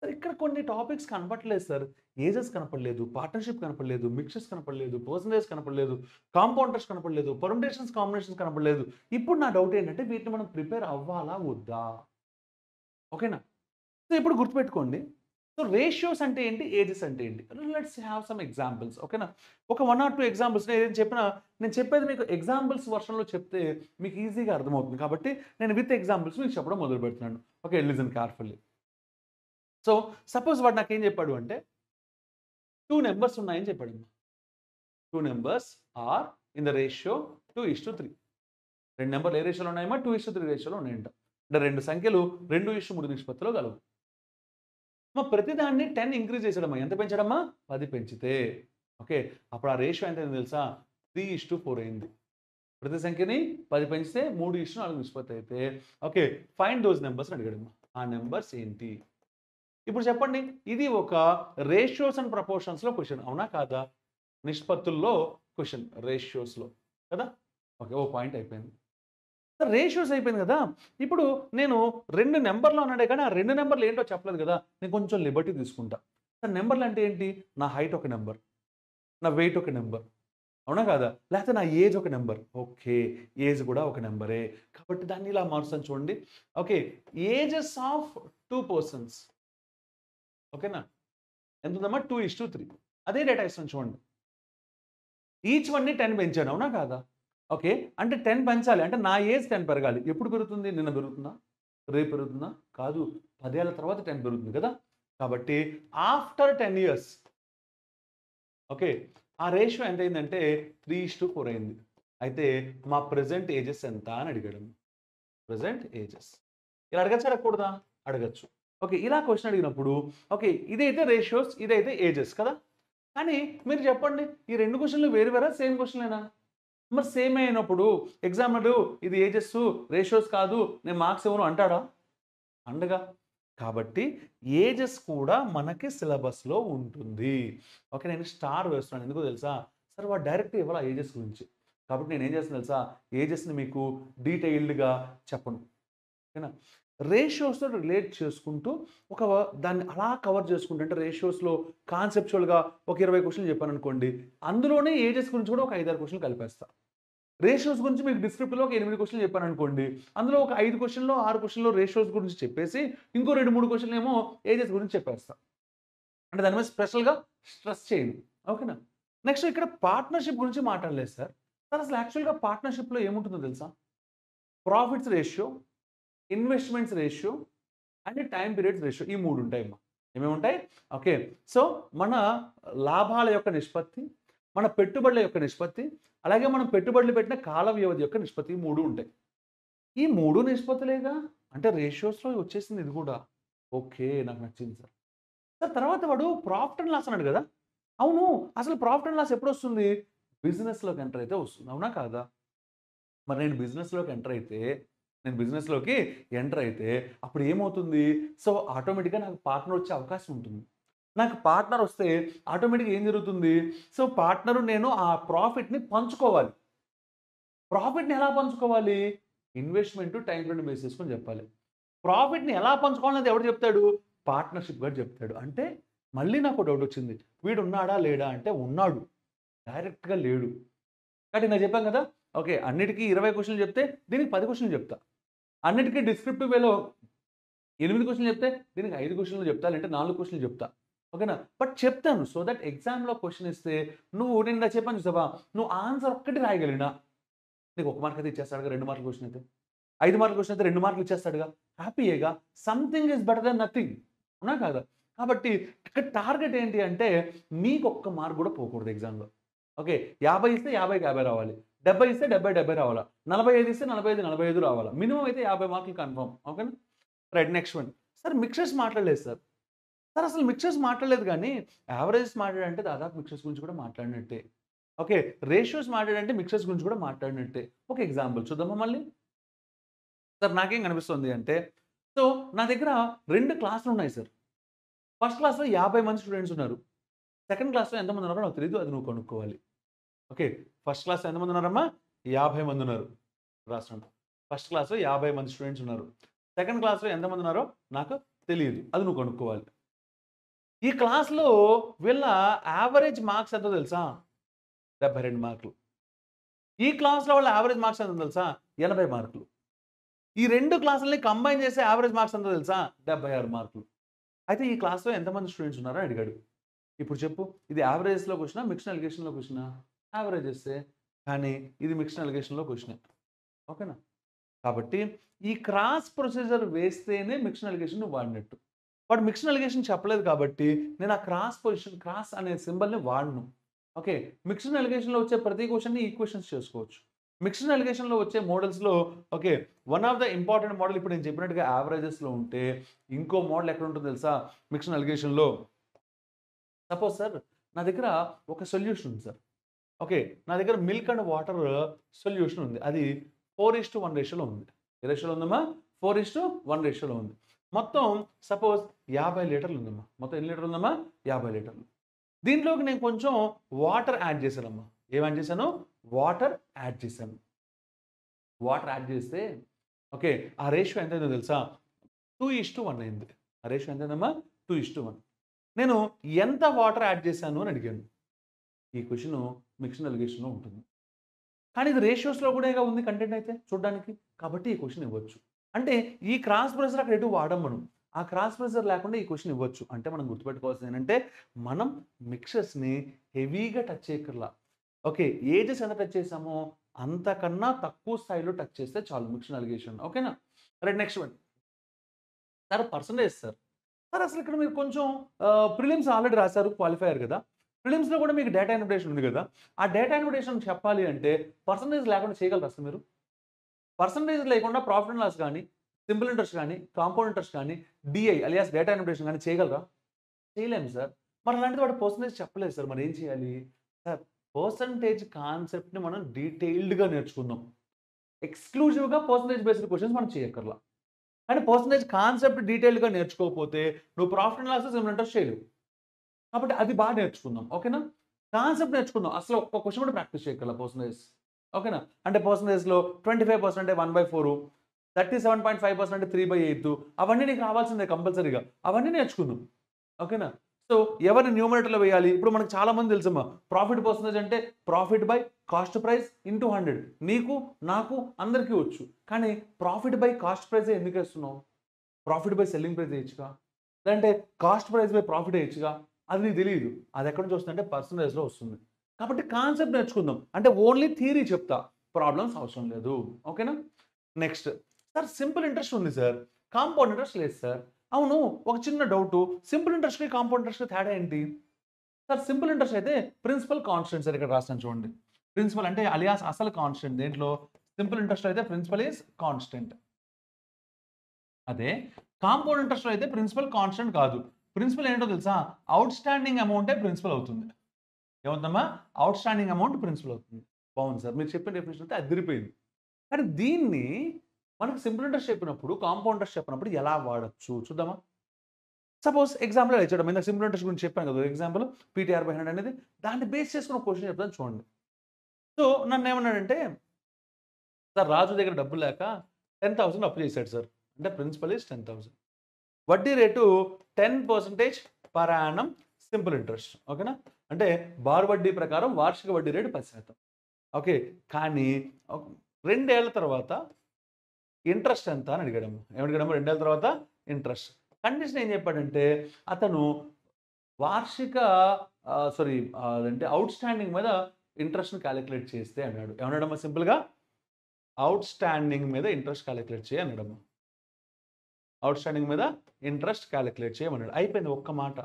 సార్ ఇక్కడ కొన్ని టాపిక్స్ కనపడలేదు సార్. ఏజెస్ కనపడలేదు, పార్ట్నర్షిప్ కనపడలేదు, మిక్సెస్ కనపడలేదు, పర్సంటేజ్ కనపడలేదు, కాంపౌండర్స్ కనపడలేదు, పర్ముటేషన్స్, కాంబినేషన్స్ కనపడలేదు. ఇప్పుడు నా డౌట్ ఏంటంటే వీటిని మనం ప్రిపేర్ అవ్వాలా వద్దా? ఓకేనా? సో ఇప్పుడు గుర్తుపెట్టుకోండి. సో రేషియోస్ అంటే ఏంటి, ఏజెస్ అంటే ఏంటి? Let's have some examples. ఓకేనా? ఒక 1 or 2 ఎగ్జాంపుల్స్ నేను ఏం చెప్పినా, నేను చెప్పేది మీకు ఎగ్జాంపుల్స్ వర్షన్లో చెప్తే మీకు ఈజీగా అర్థమవుతుంది కాబట్టి నేను విత్ ఎగ్జాంపుల్స్ మీకు చెప్పడం మొదలు పెడుతున్నాను. Okay, listen carefully. So suppose వాడు నాకేం చెప్పాడు అంటే 2 నెంబర్స్ ఉన్నాయని చెప్పాడు. 2 numbers are in the ratio 2:3. 2 నెంబర్లు ఏ రేషియోలో ఉన్నాయమ్మా? 2:3 రేషియోలో ఉన్నాయంట. అంటే 2 సంఖ్యలు 2:3 నిష్పత్తిలో కలవు. ప్రతిదాన్ని 10 ఇంక్రీజ్ చేసాడమ్మా. ఎంత పెంచాడమ్మా? 10 పెంచితే ఓకే, అప్పుడు ఆ రేషియో ఎంత అయింది తెలుసా? 3:4 అయింది. ప్రతి సంఖ్యని 10 పెంచితే 3:4 నిష్పత్తి అయితే ఓకే, ఫైండ్ దోస్ నెంబర్స్ అని అడిగాడమ్మా. ఆ నెంబర్స్ ఏంటి? ఇప్పుడు చెప్పండి, ఇది ఒక రేషియోస్ అండ్ ప్రపోర్షన్స్లో క్వశ్చన్, అవునా కాదా? నిష్పత్తుల్లో క్వశ్చన్, రేషియోస్లో కదా. ఓకే, ఓ పాయింట్ అయిపోయింది. రేషియోస్ అయిపోయింది కదా. ఇప్పుడు నేను 2 నెంబర్లు అన్నాడే కానీ ఆ 2 నెంబర్లు ఏంటో చెప్పలేదు కదా. నేను కొంచెం లిబర్టీ తీసుకుంటా. నెంబర్లు అంటే ఏంటి? నా హైట్ ఒక నెంబర్, నా వెయిట్ ఒక నెంబర్, అవునా కాదా? లేకపోతే నా ఏజ్ ఒక నెంబర్. ఓకే, ఏజ్ కూడా ఒక నెంబరే కాబట్టి దాన్ని ఇలా మారుస్తాను చూడండి. Okay, ages of 2 persons. ఓకేనా? ఎంత ఉందమ్మా? 2:3. అదే డేటా ఇస్తాను చూడండి. ఈచ్ వన్ని 10 పెంచాను, అవునా కాదా? ఓకే, అంటే 10 పెంచాలి అంటే నా ఏజ్ 10 పెరగాలి. ఎప్పుడు పెరుగుతుంది? నిన్న పెరుగుతుందా? రేపు పెరుగుతుందా? కాదు, 10 ఏళ్ల తర్వాత 10 పెరుగుతుంది కదా. కాబట్టి ఆఫ్టర్ 10 years ఓకే, ఆ రేషియో ఎంత అయిందంటే 3:4 అయింది. అయితే మా ప్రెజెంట్ ఏజెస్ ఎంత అని అడిగాడు. ప్రెజెంట్ ఏజెస్ ఇలా అడగచ్చు, అడగకూడదా? అడగచ్చు. ఓకే, ఇలా క్వశ్చన్ అడిగినప్పుడు ఓకే, ఇదైతే రేషియోస్, ఇదైతే ఏజెస్ కదా. కానీ మీరు చెప్పండి, ఈ 2 క్వశ్చన్లు వేరు వేరా, సేమ్ క్వశ్చన్లేనా? మరి సేమ్ అయినప్పుడు ఎగ్జామినరు ఇది ఏజెస్ రేషియోస్ కాదు, నేను మార్క్స్ ఇవ్వను అంటాడా? అండగా. కాబట్టి ఏజెస్ కూడా మనకి సిలబస్లో ఉంటుంది. ఓకే, నేను స్టార్ వేస్తున్నాను ఎందుకో తెలుసా? సరే వాడు డైరెక్ట్ ఇవ్వాలి ఏజెస్ గురించి. కాబట్టి నేను ఏం చేస్తాను తెలుసా? ఏజెస్ని మీకు డీటెయిల్డ్గా చెప్పను. ఓకేనా? రేషియోస్తో రిలేట్ చేసుకుంటూ ఒక దాన్ని అలా కవర్ చేసుకుంటూ, అంటే రేషియోస్లో కాన్సెప్చువల్గా ఒక 20 క్వశ్చన్లు చెప్పాను అనుకోండి, అందులోనే ఏజెస్ గురించి కూడా ఒక 5-6 క్వశ్చన్లు కలిపేస్తా. రేషియోస్ గురించి మీకు డిస్క్రిప్టివ్‌లో ఒక 8 క్వెషన్‌లు చెప్పాననుకోండి. అందులో ఒక 5 క్వెషన్‌లో, 6 క్వెషన్‌లో రేషియోస్ గురించి చెప్పేసి, ఇంకో 2, 3 క్వెషన్‌లేమో ఏజెస్ గురించి చెప్పేస్తా. అంటే దాని మీద స్పెషల్‌గా స్ట్రెస్ చేయను. ఓకేనా? నెక్స్ట్ ఇక్కడ పార్ట్నర్‌షిప్ గురించి మాట్లాడలేదు సార్. సార్ అసలు యాక్చువల్‌గా పార్ట్నర్‌షిప్‌లో ఏముంటుందో తెలుసా? Profits ratio, investments ratio and time periods ratio ఈ 3 ఉంటాయమ్మా. ఏమేముంటాయి? ఓకే. సో, మన లాభాల యొక్క నిష్పత్తి, మన పెట్టుబడుల యొక్క నిష్పత్తి, అలాగే మనం పెట్టుబడులు పెట్టిన కాల వ్యవధి యొక్క నిష్పత్తి ఈ 3 ఉంటాయి. ఈ 3 నిష్పత్తులేగా? అంటే రేషియోస్‌లో వచ్చేసింది ఇది కూడా. ఓకే. నాకు నచ్చింది సార్. సార్ తర్వాత వాడు ప్రాఫిట్ అండ్ లాస్ అన్నాడు గదా! అవును. అసలు ప్రాఫిట్ అండ్ లాస్ ఎప్పుడొస్తుంది? బిజినెస్‌లోకి ఎంటర్ అయితే వస్తుంది. అవునా? కాదా? మరి నేను బిజినెస్‌లోకి ఎంటర్ అయితే అప్పుడు ఏమవుతుంది? సో, ఆటోమేటిక్‌గా నాకు పార్ట్నర్ వచ్చే అవకాశం ఉంటుంది. నాకు పార్ట్నర్ వస్తే ఆటోమేటిక్‌గా ఏం జరుగుతుంది? సో, పార్ట్నరు నేను ఆ ప్రాఫిట్‌ని పంచుకోవాలి. ప్రాఫిట్‌ని ఎలా పంచుకోవాలి? ఇన్వెస్ట్‌మెంట్ టైమ్ ఫ్రేమ్ బేస్ చేసుకొని చెప్పాలి. ప్రాఫిట్‌ని ఎలా పంచుకోవాలనేది ఎవడు చెప్తాడు? పార్ట్నర్‌షిప్ గాడు చెప్తాడు. అంటే మళ్ళీ నాకో డౌటొచ్చింది. వీడున్నాడా? లేడా? అంటే ఉన్నాడు. డైరెక్ట్‌గా లేడు. కాబట్టి ఇందాక చెప్పాను కదా! ఓకే. అన్నిటికి 20 క్వెషన్‌లు చెప్తే దీనికి 10 క్వెషన్‌లు చెప్తా. అన్నిటికి డిస్క్రిప్టివ్ వేలో 8 క్వెషన్‌లు చెప్తే దీనికి 5 క్వెషన్‌లు చెప్తా. లేదంటే 4 క్వెషన్‌లు చెప్తా. ఓకేనా? బట్ చెప్తాను. సో దట్ ఎగ్జామ్‌లో క్వెషన్ ఇస్తే నేను ఇందాక చెప్పాను చూసావా? నువ్వు ఆన్సర్ ఒక్కటి రాయగలిగినా నీకు 1 మార్క్ అయితే ఇచ్చేస్తాడుగా 2 మార్కుల క్వెషన్ అయితే. 5 మార్కుల క్వెషన్ అయితే 2 మార్కులు ఇచ్చేస్తాడుగా. హ్యాపీయేగా. Something is better than nothing. అవునా కాదా? కాబట్టి ఇక్కడ టార్గెట్ ఏంటి అంటే మీకు ఒక్క మార్క్ కూడా పోకూడదు ఎగ్జామ్‌లో. ఓకే. 50 ఇస్తే 50కి 50 రావాలి. 70 ఇస్తే 70, 70 రావాలా. 45 ఇస్తే 45, 45 రావాలా. మినిమమ్ అయితే 50 మార్కులు కన్ఫర్మ్. ఓకేనా? Right next one. Sir mixers మాట్లాడలేదు సార్. సార్ అసలు మిక్సర్స్ మాట్లాడలేదు గానీ, యావరేజెస్ మాట్లాడంటే దాదాపు మిక్సర్స్ గురించి కూడా మాట్లాడినట్టే. ఓకే. రేషియోస్ మాట్లాడంటే మిక్సర్స్ గురించి కూడా మాట్లాడినట్టే. ఒక ఎగ్జాంపుల్ చూద్దామా మళ్ళీ? సార్ నాకేం కనిపిస్తుంది అంటే, సో నా దగ్గర 2 క్లాసులున్నాయి సార్. ఫస్ట్ క్లాస్‌లో 50 మంది స్టూడెంట్స్ ఉన్నారు. సెకండ్ క్లాస్‌లో ఎంతమంది ఉన్నారో నాకు తెలీదు. అది నువ్వు కనుక్కోవాలి. ఓకే. ఫస్ట్ క్లాస్‌లో ఎంతమంది ఉన్నారమ్మా? 50 మంది ఉన్నారు. రాసుకోండి. ఫస్ట్ క్లాస్‌లో 50 మంది స్టూడెంట్స్ ఉన్నారు. సెకండ్ క్లాస్‌లో ఎంతమంది ఉన్నారో నాకు తెలీదు. అది నువ్వు కనుక్కోవాలి. ఈ క్లాస్‌లో వీళ్ళ యావరేజ్ మార్క్స్ ఎంతో తెలుసా? 72 మార్కులు. ఈ క్లాస్‌లో వాళ్ళ యావరేజ్ మార్క్స్ ఎంతో తెలుసా? 80 మార్కులు. ఈ 2 క్లాసుల్ని కంబైన్ చేస్తే యావరేజ్ మార్క్స్ ఎంతో తెలుసా? 76 మార్కులు. అయితే ఈ క్లాస్‌లో ఎంతమంది స్టూడెంట్స్ ఉన్నారో అడిగాడు. ఇప్పుడు చెప్పు ఇది యావరేజెస్‌లో క్వెషనా? మిక్స్డ్ అలిగేషన్‌లో క్వెషనా? యావరేజెసే. కానీ ఇది మిక్స్డ్ అలిగేషన్‌లో క్వెషనే. ఓకేనా? కాబట్టి ఈ క్రాస్ ప్రొసీజర్ వేస్తేనే మిక్స్డ్ అలిగేషన్ నువ్వు వాడినట్టు. వాడు మిక్స్డ్ అలిగేషన్ చెప్పలేదు కాబట్టి నేను ఆ క్రాస్ అనే సింబల్‌ని వాడను. ఓకే. మిక్స్డ్ అలిగేషన్‌లో వచ్చే ప్రతి క్వెషన్‌ని ఈక్వేషన్స్ చేసుకోవచ్చు. మిక్స్డ్ అలిగేషన్‌లో వచ్చే మోడల్స్‌లో okay. One of the important model ఇప్పుడు నేను చెప్పినట్టుగా యావరేజెస్‌లో ఉంటే ఇంకో మోడల్ ఎక్కడ ఉంటుందో తెలుసా? మిక్స్డ్ అలిగేషన్‌లో సపోజ్ సార్ నా దగ్గర ఒక సొల్యూషన్ ఉంది సార్. ఓకే. నా దగ్గర మిల్క్ అండ్ వాటర్ సొల్యూషన్ ఉంది. అది 4:1 రేషియోలో ఉంది. ఏ రేషియోలో ఉందమ్మా? 4:1 రేషియోలో ఉంది. మొత్తం సపోజ్ 50 లీటర్లు ఉందమ్మా. మొత్తం ఎన్ని లీటర్లు ఉందమ్మా? 50 లీటర్లు. దీంట్లోకి నేను కొంచెం వాటర్ యాడ్ చేశానమ్మా. ఏం యాడ్ చేశాను? వాటర్ యాడ్ చేశాను. వాటర్ యాడ్ చేస్తే ఓకే. ఆ రేషియో ఎంతయిందో తెలుసా? 2:1 అయింది. ఆ రేషియో ఎంతయిందమ్మా? 2:1. నేను ఎంత వాటర్ యాడ్ చేశాను అని అడిగాను. ఈ క్వెషను మిక్స్డ్ అలిగేషన్‌లో ఉంటుంది. కానీ ఇది రేషియోస్‌లో కూడాగా ఉంది కంటెంట్ అయితే చూడ్డానికి. కాబట్టి ఈ క్వెషన్ ఇవ్వచ్చు. అంటే ఈ క్రాస్ ప్రెషర్ అక్కడ ఎటు వాడం మనం. ఆ క్రాస్ ప్రెషర్ లేకుండా ఈ క్వెషన్ ఇవ్వచ్చు. అంటే మనం గుర్తుపెట్టుకోవాల్సింది ఏంటంటే, మనం మిక్చర్స్‌ని హెవీగా టచ్ చేయక్కర్లా. ఓకే. ఏజెస్ ఎంత టచ్ చేసామో అంతకన్నా తక్కువ స్థాయిలో టచ్ చేస్తే చాలు మిక్స్డ్ అలిగేషన్. ఓకేనా? Right next one. Sir percentage sir. Sir అసలు ఇక్కడ మీరు కొంచెం ప్రిలిమ్స్ ఆల్రెడీ రాసారు. క్వాలిఫై అయ్యారు కదా! ప్రిలిమ్స్‌లో కూడా మీకు డేటా ఇన్వెస్టిగేషన్ ఉంది కదా! ఆ డేటా ఇన్వెస్టిగేషన్ చెప్పాలి అంటే పర్సెంటేజ్ లేకుండా చేయగలరా అసలు మీరు? పర్సెంటేజ్ లేకుండా ప్రాఫిట్ అండ్ లాస్ గాని, సింపుల్ ఇంట్రెస్ట్ గాని, కాంపౌండ్ ఇంట్రెస్ట్ గాని, డీఐ అలియాస్ డేటా ఇన్వెస్టిగేషన్ గాని చేయగలరా? చేయలేము సార్. మరి అలాంటిది వాడు పర్సెంటేజ్ చెప్పలేదు సార్. మరి ఏం చేయాలి? సార్ పర్సెంటేజ్ కాన్సెప్ట్‌ని మనం డీటెయిల్డ్‌గా నేర్చుకుందాం. ఎక్స్‌క్లూజివ్‌గా పర్సెంటేజ్ బేస్డ్ క్వెషన్స్ మనం చేయక్కర్లా. కానీ పర్సెంటేజ్ కాన్సెప్ట్ డీటెయిల్డ్‌గా నేర్చుకోకపోతే నువ్వు profit and loss, simple interest చేయలేవు. కాబట్టి అది బాగా నేర్చుకుందాం. ఓకేనా? కాన్సెప్ట్ నేర్చుకుందాం. అసలు ఒక్క క్వెషన్ కూడా ప్రాక్టీస్ చేయక్కర్ల పర్సెంటేజ్. ఓకేనా? అంటే పర్సెంటేజ్‌లో 25% అంటే 1/4, 37.5% అంటే 3/8 అవన్నీ నీకు రావాల్సిందే కంపల్సరీగా. అవన్నీ నేర్చుకుందాం. ఓకేనా? సో ఎవరిని న్యూమరేటర్లో వేయాలి? ఇప్పుడు మనకు చాలా మంది తెలుసమ్మా, ప్రాఫిట్ పర్సంటేజ్ అంటే profit by cost price into 100. నీకు, నాకు, అందరికీ వచ్చు. కానీ ప్రాఫిట్ బై కాస్ట్ ప్రైసే ఎందుకు వేస్తున్నావు? ప్రాఫిట్ బై సెల్లింగ్ ప్రైస్ వేయచ్చుగా, లేదంటే కాస్ట్ ప్రైస్ బై ప్రాఫిట్ వేయచ్చుగా. అది నీకు తెలియదు. అది ఎక్కడి నుంచి వస్తుందంటే పర్సంటేజ్లో వస్తుంది. కాబట్టి కాన్సెప్ట్ నేర్చుకుందాం. అంటే ఓన్లీ థియరీ చెప్తా, ప్రాబ్లమ్స్ అవసరం లేదు. ఓకేనా? నెక్స్ట్ సార్, సింపుల్ ఇంట్రెస్ట్ ఉంది సార్, కాంపౌండ్ ఇంట్రెస్ట్ లేదు సార్. అవును, ఒక చిన్న డౌటు, సింపుల్ ఇంట్రెస్ట్కి కాంపౌండ్ ఇంట్రెస్ట్కి తేడా ఏంటి? సార్ సింపుల్ ఇంట్రెస్ట్ అయితే ప్రిన్సిపల్ కాన్స్టెంట్ సార్, ఇక్కడ రాస్తాను చూడండి. ప్రిన్సిపల్ అంటే అలియాస్ అసలు కాన్స్టెంట్. దేంట్లో? సింపుల్ ఇంట్రెస్ట్ అయితే ప్రిన్సిపల్ ఈజ్ కాన్స్టెంట్. అదే కాంపౌండ్ ఇంట్రెస్ట్లో అయితే ప్రిన్సిపల్ కాన్స్టెంట్ కాదు. ప్రిన్సిపల్ ఏంటో తెలుసా? అవుట్ స్టాండింగ్ అమౌంటే ప్రిన్సిపల్ అవుతుంది. ఏమవుతుందమ్మా? అవుట్ స్టాండింగ్ అమౌంట్ ప్రిన్సిపల్ అవుతుంది. బాగుంది సార్, మీరు చెప్పిన డెఫినేషన్ అయితే అదిరిపోయింది. కానీ దీన్ని మనకు సింపుల్ ఇంట్రెస్ట్ చెప్పినప్పుడు, కాంపౌండ్ ఇంట్రెస్ట్ చెప్పినప్పుడు ఎలా వాడచ్చు చూద్దామా? సపోజ్ ఎగ్జాంపుల్ ఇచ్చాడు. ఇందాక సింపుల్ ఇంట్రెస్ట్ గురించి చెప్పాను కదా ఎగ్జాంపుల్, PTR/100 అనేది. దాన్ని బేస్ చేసుకుని ఒక క్వశ్చన్ చెప్తాను చూడండి. సో నన్ను ఏమన్నాడంటే, సార్ రాజు దగ్గర డబ్బులు లేక 10,000 అప్పు చేశాడు సార్. అంటే ప్రిన్సిపల్ ఈజ్ 10,000. వడ్డీ రేటు 10% పర్ యానం సింపుల్ ఇంట్రెస్ట్. ఓకేనా? అంటే బార్ వడ్డీ ప్రకారం వార్షిక వడ్డీ రేటు 10%. ఓకే. కానీ 2 ఏళ్ల తర్వాత ఇంట్రెస్ట్ ఎంత అని అడిగాడమ్మ. ఏమడిగాడమ్మ? 2 ఏళ్ల తర్వాత ఇంట్రెస్ట్. కండిషన్ ఏం చెప్పాడంటే, అతను వార్షిక అదంటే అవుట్ స్టాండింగ్ మీద ఇంట్రెస్ట్‌ని కాలిక్యులేట్ చేస్తే అన్నాడు. ఏమన్నాడమ్మా సింపుల్‌గా? అవుట్ స్టాండింగ్ మీద ఇంట్రెస్ట్ కాలిక్యులేట్ చేయి అన్నాడమ్మా. అవుట్ స్టాండింగ్ మీద ఇంట్రెస్ట్ కాలిక్యులేట్ చేయమన్నాడు. అయిపోయింది ఒక్క మాట.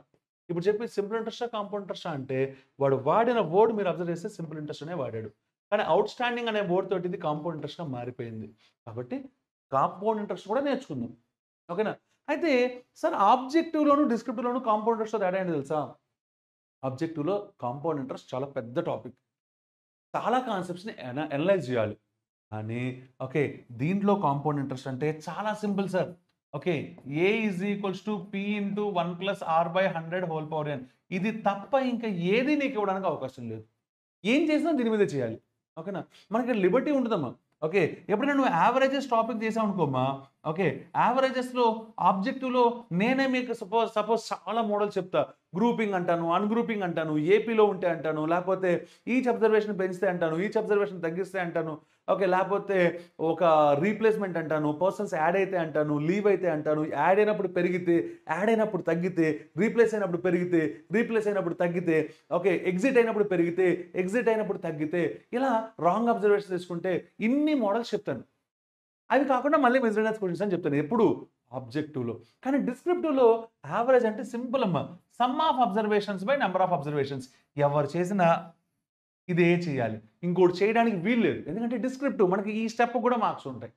ఇప్పుడు చెప్పి సింపుల్ ఇంట్రెస్టా, కాంపౌండ్ ఇంట్రెస్టా అంటే, వాడు వాడిన వర్డ్ మీరు అబ్జర్వ్ చేస్తే సింపుల్ ఇంట్రెస్ట్ అనే వాడాడు. కానీ అవుట్ స్టాండింగ్ అనే వర్డ్ తోటి ఇది కాంపౌండ్ ఇంట్రెస్ట్‌గా మారిపోయింది. కాబట్టి కాంపౌండ్ ఇంట్రెస్ట్ కూడా నేర్చుకుందాం. ఓకేనా? అయితే సార్ ఆబ్జెక్టివ్‌లోను, డిస్క్రిప్టివ్‌లోను కాంపౌండ్ ఇంట్రెస్ట్‌తో తేడా ఏంటో తెలుసా? ఆబ్జెక్టివ్‌లో కాంపౌండ్ ఇంట్రెస్ట్ చాలా పెద్ద టాపిక్. చాలా కాన్సెప్ట్స్‌ని అనలైజ్ చేయాలి. కానీ ఓకే, దీంట్లో కాంపౌండ్ ఇంట్రెస్ట్ అంటే చాలా simple sir. Okay, A = P × 1 + R/100 whole power n. ఇది తప్ప ఇంకా ఏది నీకు ఇవ్వడానికి అవకాశం లేదు. ఏం చేసినా దీని మీదే చేయాలి. ఓకేనా? మనకి లిబర్టీ ఉంటదమ్మా. ఓకే. ఎప్పుడైనా నువ్వు యావరేజెస్ టాపిక్ చేసావనుకోమ్మా, ఓకే, యావరేజెస్‌లో ఆబ్జెక్టివ్‌లో నేనే మీకు సపోజ్ చాలా మోడల్స్ చెప్తా. గ్రూపింగ్ అంటాను, అన్‌గ్రూపింగ్ అంటాను, ఏపీలో ఉంటే అంటాను, లేకపోతే ఈచ్ అబ్జర్వేషన్ పెంచితే అంటాను, ఈచ్ అబ్జర్వేషన్ తగ్గిస్తే అంటాను. ఓకే, లేకపోతే ఒక రీప్లేస్‌మెంట్ అంటాను, పర్సన్స్ యాడ్ అయితే అంటాను, లీవ్ అయితే అంటాను, యాడ్ అయినప్పుడు పెరిగితే, యాడ్ అయినప్పుడు తగ్గితే, రీప్లేస్ అయినప్పుడు పెరిగితే, రీప్లేస్ అయినప్పుడు తగ్గితే, ఓకే, ఎగ్జిట్ అయినప్పుడు పెరిగితే, ఎగ్జిట్ అయినప్పుడు తగ్గితే, ఇలా రాంగ్ అబ్జర్వేషన్ తీసుకుంటే ఇన్ని మోడల్స్ చెప్తాను. అవి కాకుండా మళ్ళీ మిస్‌లీనియస్ క్వెషన్స్ అని చెప్తాను ఎప్పుడు ఆబ్జెక్టివ్‌లో. కానీ డిస్క్రిప్టివ్‌లో యావరేజ్ అంటే సింపుల్ అమ్మ. Some of observations by number of observations. ఎవరు చేసినా ఇదే చేయాలి. ఇంకోటి చేయడానికి వీలు లేదు. ఎందుకంటే డిస్క్రిప్టివ్ మనకి ఈ స్టెప్ కూడా మార్క్స్ ఉంటాయి.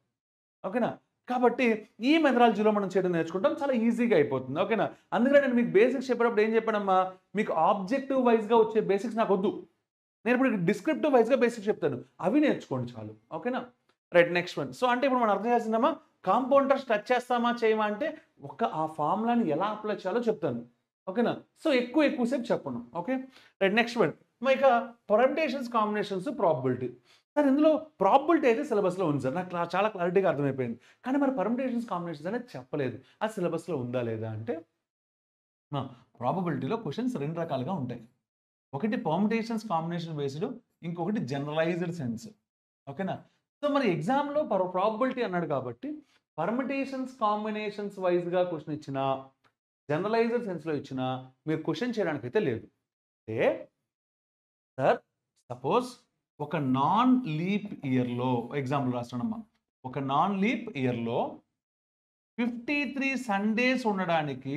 ఓకేనా? కాబట్టి ఈ మెథడాలజీలో మనం చేయడం నేర్చుకుంటాం. చాలా ఈజీగా అయిపోతుంది. ఓకేనా? అందుకనే నేను మీకు బేసిక్స్ చెప్పేటప్పుడు ఏం చెప్పానమ్మా? మీకు ఆబ్జెక్టివ్ వైస్‌గా వచ్చే బేసిక్స్ నాకొద్దు. నేను ఇప్పుడు డిస్క్రిప్టివ్ వైస్‌గా బేసిక్స్ చెప్తాను. అవి నేర్చుకోండి చాలు. ఓకేనా? Right, next one. సో అంటే ఇప్పుడు మనం అర్థం చేసిందమ్మా, కాంపౌండ్ ఇంట్రెస్ట్ టచ్ చేస్తామా చేయమా అంటే ఆ ఫార్ములాని ఎలా అప్లై చేయాలో చెప్తాను. ఓకేనా? సో ఎక్కువ సేపు చెప్పను. ఓకే. Right, next one. ఇక పర్ముటేషన్స్, కాంబినేషన్స్, ప్రాబబిలిటీ. సార్ ఇందులో ప్రాబబిలిటీ అయితే సిలబస్‌లో ఉంది సార్. నాకు చాలా క్లారిటీగా అర్థమైపోయింది. కానీ మరి పర్ముటేషన్స్, కాంబినేషన్స్ అనేది చెప్పలేదు. అది సిలబస్‌లో ఉందా లేదా అంటే, ప్రాబబిలిటీలో క్వెషన్స్ 2 రకాలుగా ఉంటాయి. ఒకటి పర్ముటేషన్స్, కాంబినేషన్ బేస్డ్, ఇంకొకటి జనరలైజ్డ్ సెన్స్. ఓకేనా? సో మరి ఎగ్జామ్‌లో ప్రాబబిలిటీ అన్నాడు కాబట్టి పర్ముటేషన్స్, కాంబినేషన్స్ వైస్‌గా క్వెషన్ ఇచ్చినా, జనరలైజ్డ్ సెన్స్‌లో ఇచ్చినా మీరు క్వెషన్ చేయడానికైతే లేదు. అంటే సార్ సపోజ్ ఒక నాన్ లీప్ ఇయర్‌లో ఎగ్జాంపుల్ రాస్తున్నానమ్మా. ఒక నాన్ లీప్ ఇయర్‌లో 53 సండేస్ ఉండడానికి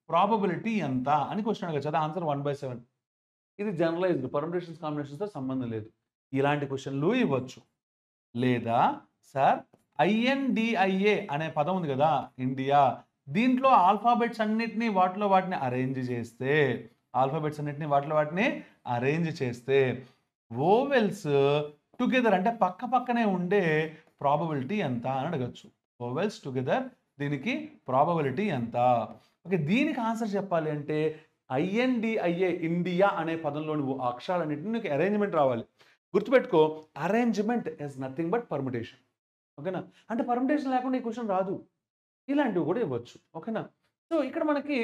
ప్రాబబిలిటీ ఎంత అని క్వెషన్ అడగొచ్చు. అది ఆన్సర్ 1/7. ఇది జనరలైజ్డ్, పర్ముటేషన్స్, కాంబినేషన్స్‌తో సంబంధం లేదు. ఇలాంటి క్వెషన్‌లు ఇవ్వచ్చు. లేదా సార్ INDIA అనే పదం ఉంది కదా, ఇండియా. దీంట్లో ఆల్ఫాబెట్స్ అన్నిటిని వాటిని అరేంజ్ చేస్తే, వోవెల్స్ టుగెదర్ అంటే పక్క పక్కనే ఉండే ప్రాబబిలిటీ ఎంత అని అడగచ్చు. వోవెల్స్ టుగెదర్, దీనికి ప్రాబబిలిటీ ఎంత? ఓకే, దీనికి ఆన్సర్ చెప్పాలి అంటే INDIA ఇండియా అనే పదంలోని అక్షరాలన్నింటినీ నీకు అరేంజ్‌మెంట్ రావాలి. గుర్తుపెట్టుకో, arrangement is nothing but permutation. ఓకేనా? అంటే పర్ముటేషన్ లేకుండా ఈ క్వెషన్ రాదు. ఇలాంటివి కూడా ఇవ్వచ్చు. ఓకేనా? సో ఇక్కడ మనకి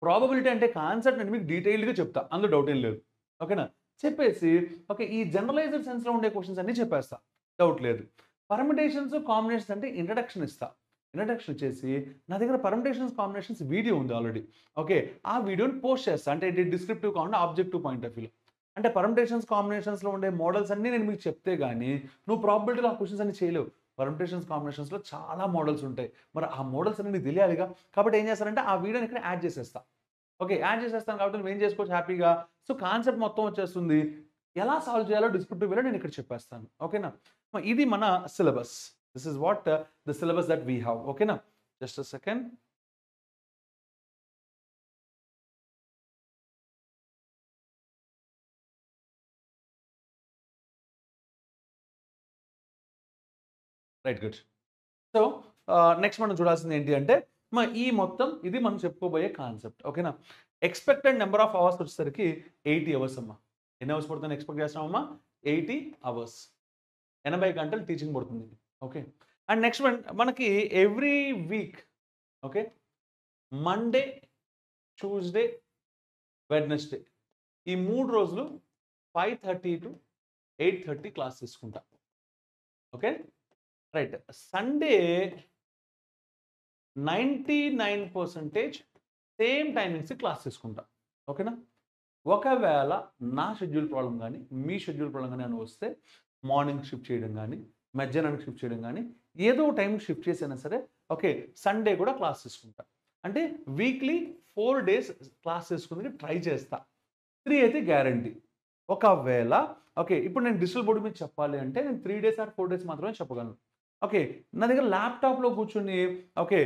ప్రాబబిలిటీ అంటే కాన్సెప్ట్ నేను మీకు డీటెయిల్డ్గా చెప్తా, అందులో డౌట్ ఏం లేదు. ఓకేనా? చెప్పేసి ఓకే ఈ జనరలైజ్డ్ సెన్స్లో ఉండే క్వశ్చన్స్ అన్నీ చెప్పేస్తా, డౌట్ లేదు. పర్మిటేషన్స్ కాంబినేషన్స్ అంటే ఇంట్రడక్షన్ ఇస్తా. ఇంట్రడక్షన్ ఇచ్చేసి నా దగ్గర పర్మిటేషన్స్ కాంబినేషన్స్ వీడియో ఉంది ఆల్రెడీ. ఓకే ఆ వీడియోని పోస్ట్ చేస్తా, అంటే డిస్క్రిప్టివ్ కాకుండా ఆబ్జెక్టివ్ పాయింట్ ఆఫ్ వ్యూలో. అంటే పర్మిటేషన్స్ కాంబినేషన్స్లో ఉండే మోడల్స్ అన్నీ నేను మీకు చెప్తే కానీ నువ్వు ప్రాబబిలిటీలో ఆ క్వశ్చన్స్ అన్ని చేయలేవు. పర్మిటేషన్స్ కాంబినేషన్స్లో చాలా మోడల్స్ ఉంటాయి. మరి ఆ మోడల్స్ అన్ని నీకు తెలియాలిగా. కాబట్టి ఏం చేస్తానంటే ఆ వీడియోని ఇక్కడ యాడ్ చేసేస్తా. ఓకే యాడ్ చేసేస్తాను కాబట్టి నువ్వు ఏం చేసుకోవచ్చు హ్యాపీగా. సో కాన్సెప్ట్ మొత్తం వచ్చేస్తుంది. ఎలా సాల్వ్ చేయాలో డిస్క్రిప్టివ్ వేలో నేను ఇక్కడ చెప్పేస్తాను. ఓకేనా? ఇది మన syllabus. This is what the syllabus that we have. ఓకేనా? Just a second. Right good. So next మనం చూడాల్సింది ఏంటి అంటే ఈ మొత్తం ఇది మనం చెప్పుకోబోయే కాన్సెప్ట్. ఓకేనా? ఎక్స్పెక్టెడ్ నెంబర్ ఆఫ్ అవర్స్ వచ్చేసరికి 80 అవర్స్ అమ్మా. ఎన్ని అవర్స్ పడుతుంది ఎక్స్పెక్ట్ చేస్తున్నామమ్మా? 80 అవర్స్. 80 గంటలు టీచింగ్ పడుతుంది. ఓకే అండ్ నెక్స్ట్ వన్ మనకి every week okay Monday, Tuesday, Wednesday ఈ 3 రోజులు 5:30 to 8:30 క్లాస్ తీసుకుంటా. Okay right. Sunday 99% same timings class తీసుకుంటా. ఓకేనా? ఒకవేళ నా షెడ్యూల్ ప్రాబ్లం కానీ మీ షెడ్యూల్ ప్రాబ్లం కానీ అని వస్తే మార్నింగ్ షిఫ్ట్ చేయడం కానీ మధ్యాహ్నానికి షిఫ్ట్ చేయడం కానీ ఏదో టైం షిఫ్ట్ చేసినా సరే ఓకే సండే కూడా క్లాస్ తీసుకుంటా. అంటే వీక్లీ 4 days క్లాస్ తీసుకుందుకు ట్రై చేస్తా. 3 అయితే గ్యారంటీ. ఒకవేళ ఓకే ఇప్పుడు నేను డిజిటల్ బోర్డు మీద చెప్పాలి అంటే నేను 3 days or 4 days మాత్రమే చెప్పగలను. ఓకే నా దగ్గర ల్యాప్టాప్లో కూర్చొని ఓకే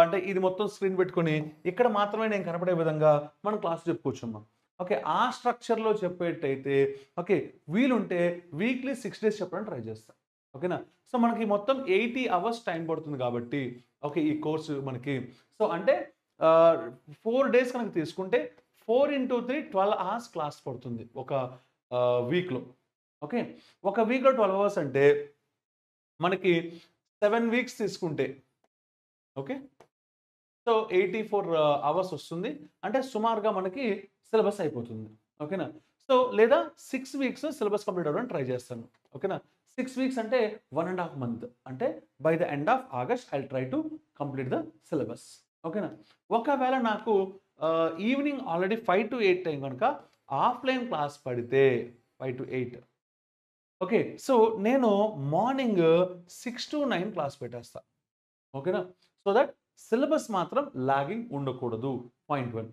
అంటే ఇది మొత్తం స్క్రీన్ పెట్టుకొని ఇక్కడ మాత్రమే నేను కనపడే విధంగా మనం క్లాస్ చెప్పుకోవచ్చమ్మా. ఓకే ఆ స్ట్రక్చర్లో చెప్పేటైతే ఓకే వీలుంటే వీక్లీ 6 days చెప్పడానికి ట్రై చేస్తాను. ఓకేనా? సో మనకి మొత్తం 80 hours టైం పడుతుంది కాబట్టి ఓకే ఈ కోర్సు మనకి సో అంటే 4 days కనుక తీసుకుంటే 4 into 3 12 hours క్లాస్ పడుతుంది ఒక వీక్లో. ఓకే ఒక వీక్లో 12 hours అంటే మనకి 7 weeks తీసుకుంటే ఓకే సో 84 hours వస్తుంది. అంటే సుమారుగా మనకి సిలబస్ అయిపోతుంది. ఓకేనా? సో లేదా 6 weeks సిలబస్ కంప్లీట్ అవ్వడానికి ట్రై చేస్తాను. ఓకేనా? 6 weeks అంటే 1.5 months. అంటే by the end of August I try to complete the syllabus. ఓకేనా? ఒకవేళ నాకు ఈవినింగ్ ఆల్రెడీ 5 to 8 టైం కనుక ఆఫ్లైన్ క్లాస్ పడితే 5 to 8 ఓకే సో నేను మార్నింగ్ 6 to 9 క్లాస్ పెట్టేస్తా. ఓకేనా? సో దట్ సిలబస్ మాత్రం లాగింగ్ ఉండకూడదు. పాయింట్ 1.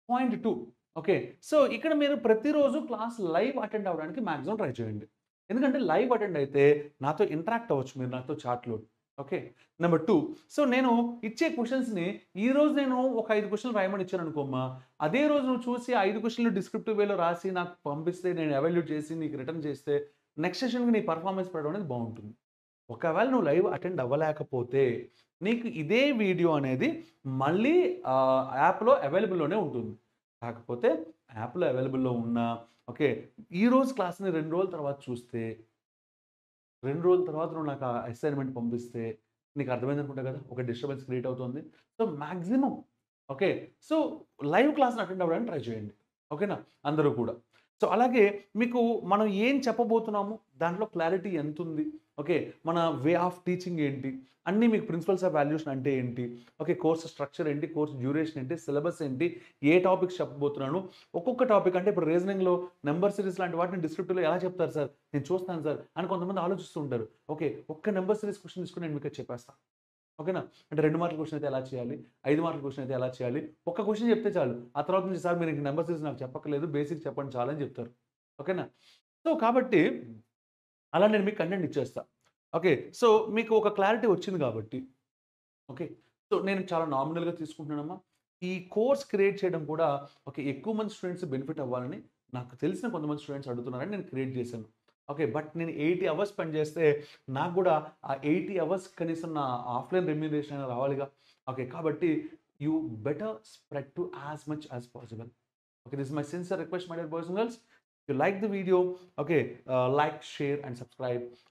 పాయింట్ 2 ఓకే సో ఇక్కడ మీరు ప్రతిరోజు క్లాస్ లైవ్ అటెండ్ అవ్వడానికి మ్యాక్సిమం ట్రై చేయండి. ఎందుకంటే లైవ్ అటెండ్ అయితే నాతో ఇంటరాక్ట్ అవ్వచ్చు మీరు నాతో చాట్లో. ఓకే నెంబర్ 2 సో నేను ఇచ్చే క్వశ్చన్స్ని ఈరోజు నేను ఒక 5 క్వశ్చన్లు రాయమని ఇచ్చాను అనుకోమ్మా, అదే రోజు నువ్వు చూసి 5 క్వశ్చన్లు డిస్క్రిప్టివ్ వేలో రాసి నాకు పంపిస్తే నేను ఎవాల్యూట్ చేసి నీకు రిటర్న్ చేస్తే నెక్స్ట్ సెషన్కి నీ పర్ఫార్మెన్స్ పడడం అనేది బాగుంటుంది. ఒకవేళ నువ్వు లైవ్ అటెండ్ అవ్వలేకపోతే నీకు ఇదే వీడియో అనేది మళ్ళీ యాప్లో అవైలబుల్లోనే ఉంటుంది. కాకపోతే యాప్లో అవైలబుల్లో ఉన్న ఓకే ఈరోజు క్లాస్ని 2 రోజుల తర్వాత చూస్తే 2 రోజుల తర్వాత నువ్వు నాకు అసైన్మెంట్ పంపిస్తే నీకు అర్థమైంది అనుకుంటా కదా ఒక డిస్టర్బెన్స్ క్రియేట్ అవుతుంది. So maximum okay so live క్లాస్ని అటెండ్ అవ్వడానికి ట్రై చేయండి. ఓకేనా? అందరూ కూడా. సో అలాగే మీకు మనం ఏం చెప్పబోతున్నాము దాంట్లో క్లారిటీ ఎంత ఉంది ఓకే మన వే ఆఫ్ టీచింగ్ ఏంటి అన్నీ మీకు ప్రిన్సిపల్స్ ఆఫ్ వాల్యూషన్ అంటే ఏంటి ఓకే కోర్స్ స్ట్రక్చర్ ఏంటి కోర్స్ డ్యూరేషన్ ఏంటి సిలబస్ ఏంటి ఏ టాపిక్స్ చెప్పబోతున్నాను ఒక్కొక్క టాపిక్ అంటే ఇప్పుడు రీజనింగ్లో నెంబర్ సిరీస్ లాంటి వాటిని డిస్క్రిప్టివ్లో ఎలా చెప్తారు సార్ నేను చూస్తాను సార్ అని కొంతమంది ఆలోచిస్తూ ఉంటారు. ఓకే ఒక్క నెంబర్ సిరీస్ క్వశ్చన్ తీసుకుని నేను మీకు చెప్పేస్తాను. ఓకేనా? అంటే 2 మార్కుల క్వశ్చన్ అయితే ఎలా చేయాలి 5 మార్కుల క్వశ్చన్ అయితే ఎలా చేయాలి ఒక్క క్వశ్చన్ చెప్తే చాలు. ఆ తర్వాత నుంచి సార్ మీరు నెంబర్ సిరీస్ నాకు చెప్పక్కర్లేదు బేసిక్ చెప్పండి చాలు అని చెప్తారు. ఓకేనా? సో కాబట్టి అలా నేను మీకు కంటెంట్ ఇచ్చేస్తా. ఓకే సో మీకు ఒక క్లారిటీ వచ్చింది కాబట్టి ఓకే సో నేను చాలా నామినల్గా తీసుకుంటున్నానమ్మా. ఈ కోర్స్ క్రియేట్ చేయడం కూడా ఓకే ఎక్కువ మంది స్టూడెంట్స్ బెనిఫిట్ అవ్వాలని నాకు తెలిసిన కొంతమంది స్టూడెంట్స్ అడుగుతున్నారని నేను క్రియేట్ చేశాను. ఓకే బట్ నేను 80 hours స్పెండ్ చేస్తే నాకు కూడా ఆ 80 hours కనీసం నా ఆఫ్లైన్ రెమ్యూనరేషన్ అయినా రావాలిగా. ఓకే కాబట్టి you better spread to as much as possible. Okay this is my sincere request my dear boys and girls. If you like the video, okay, like, share and subscribe.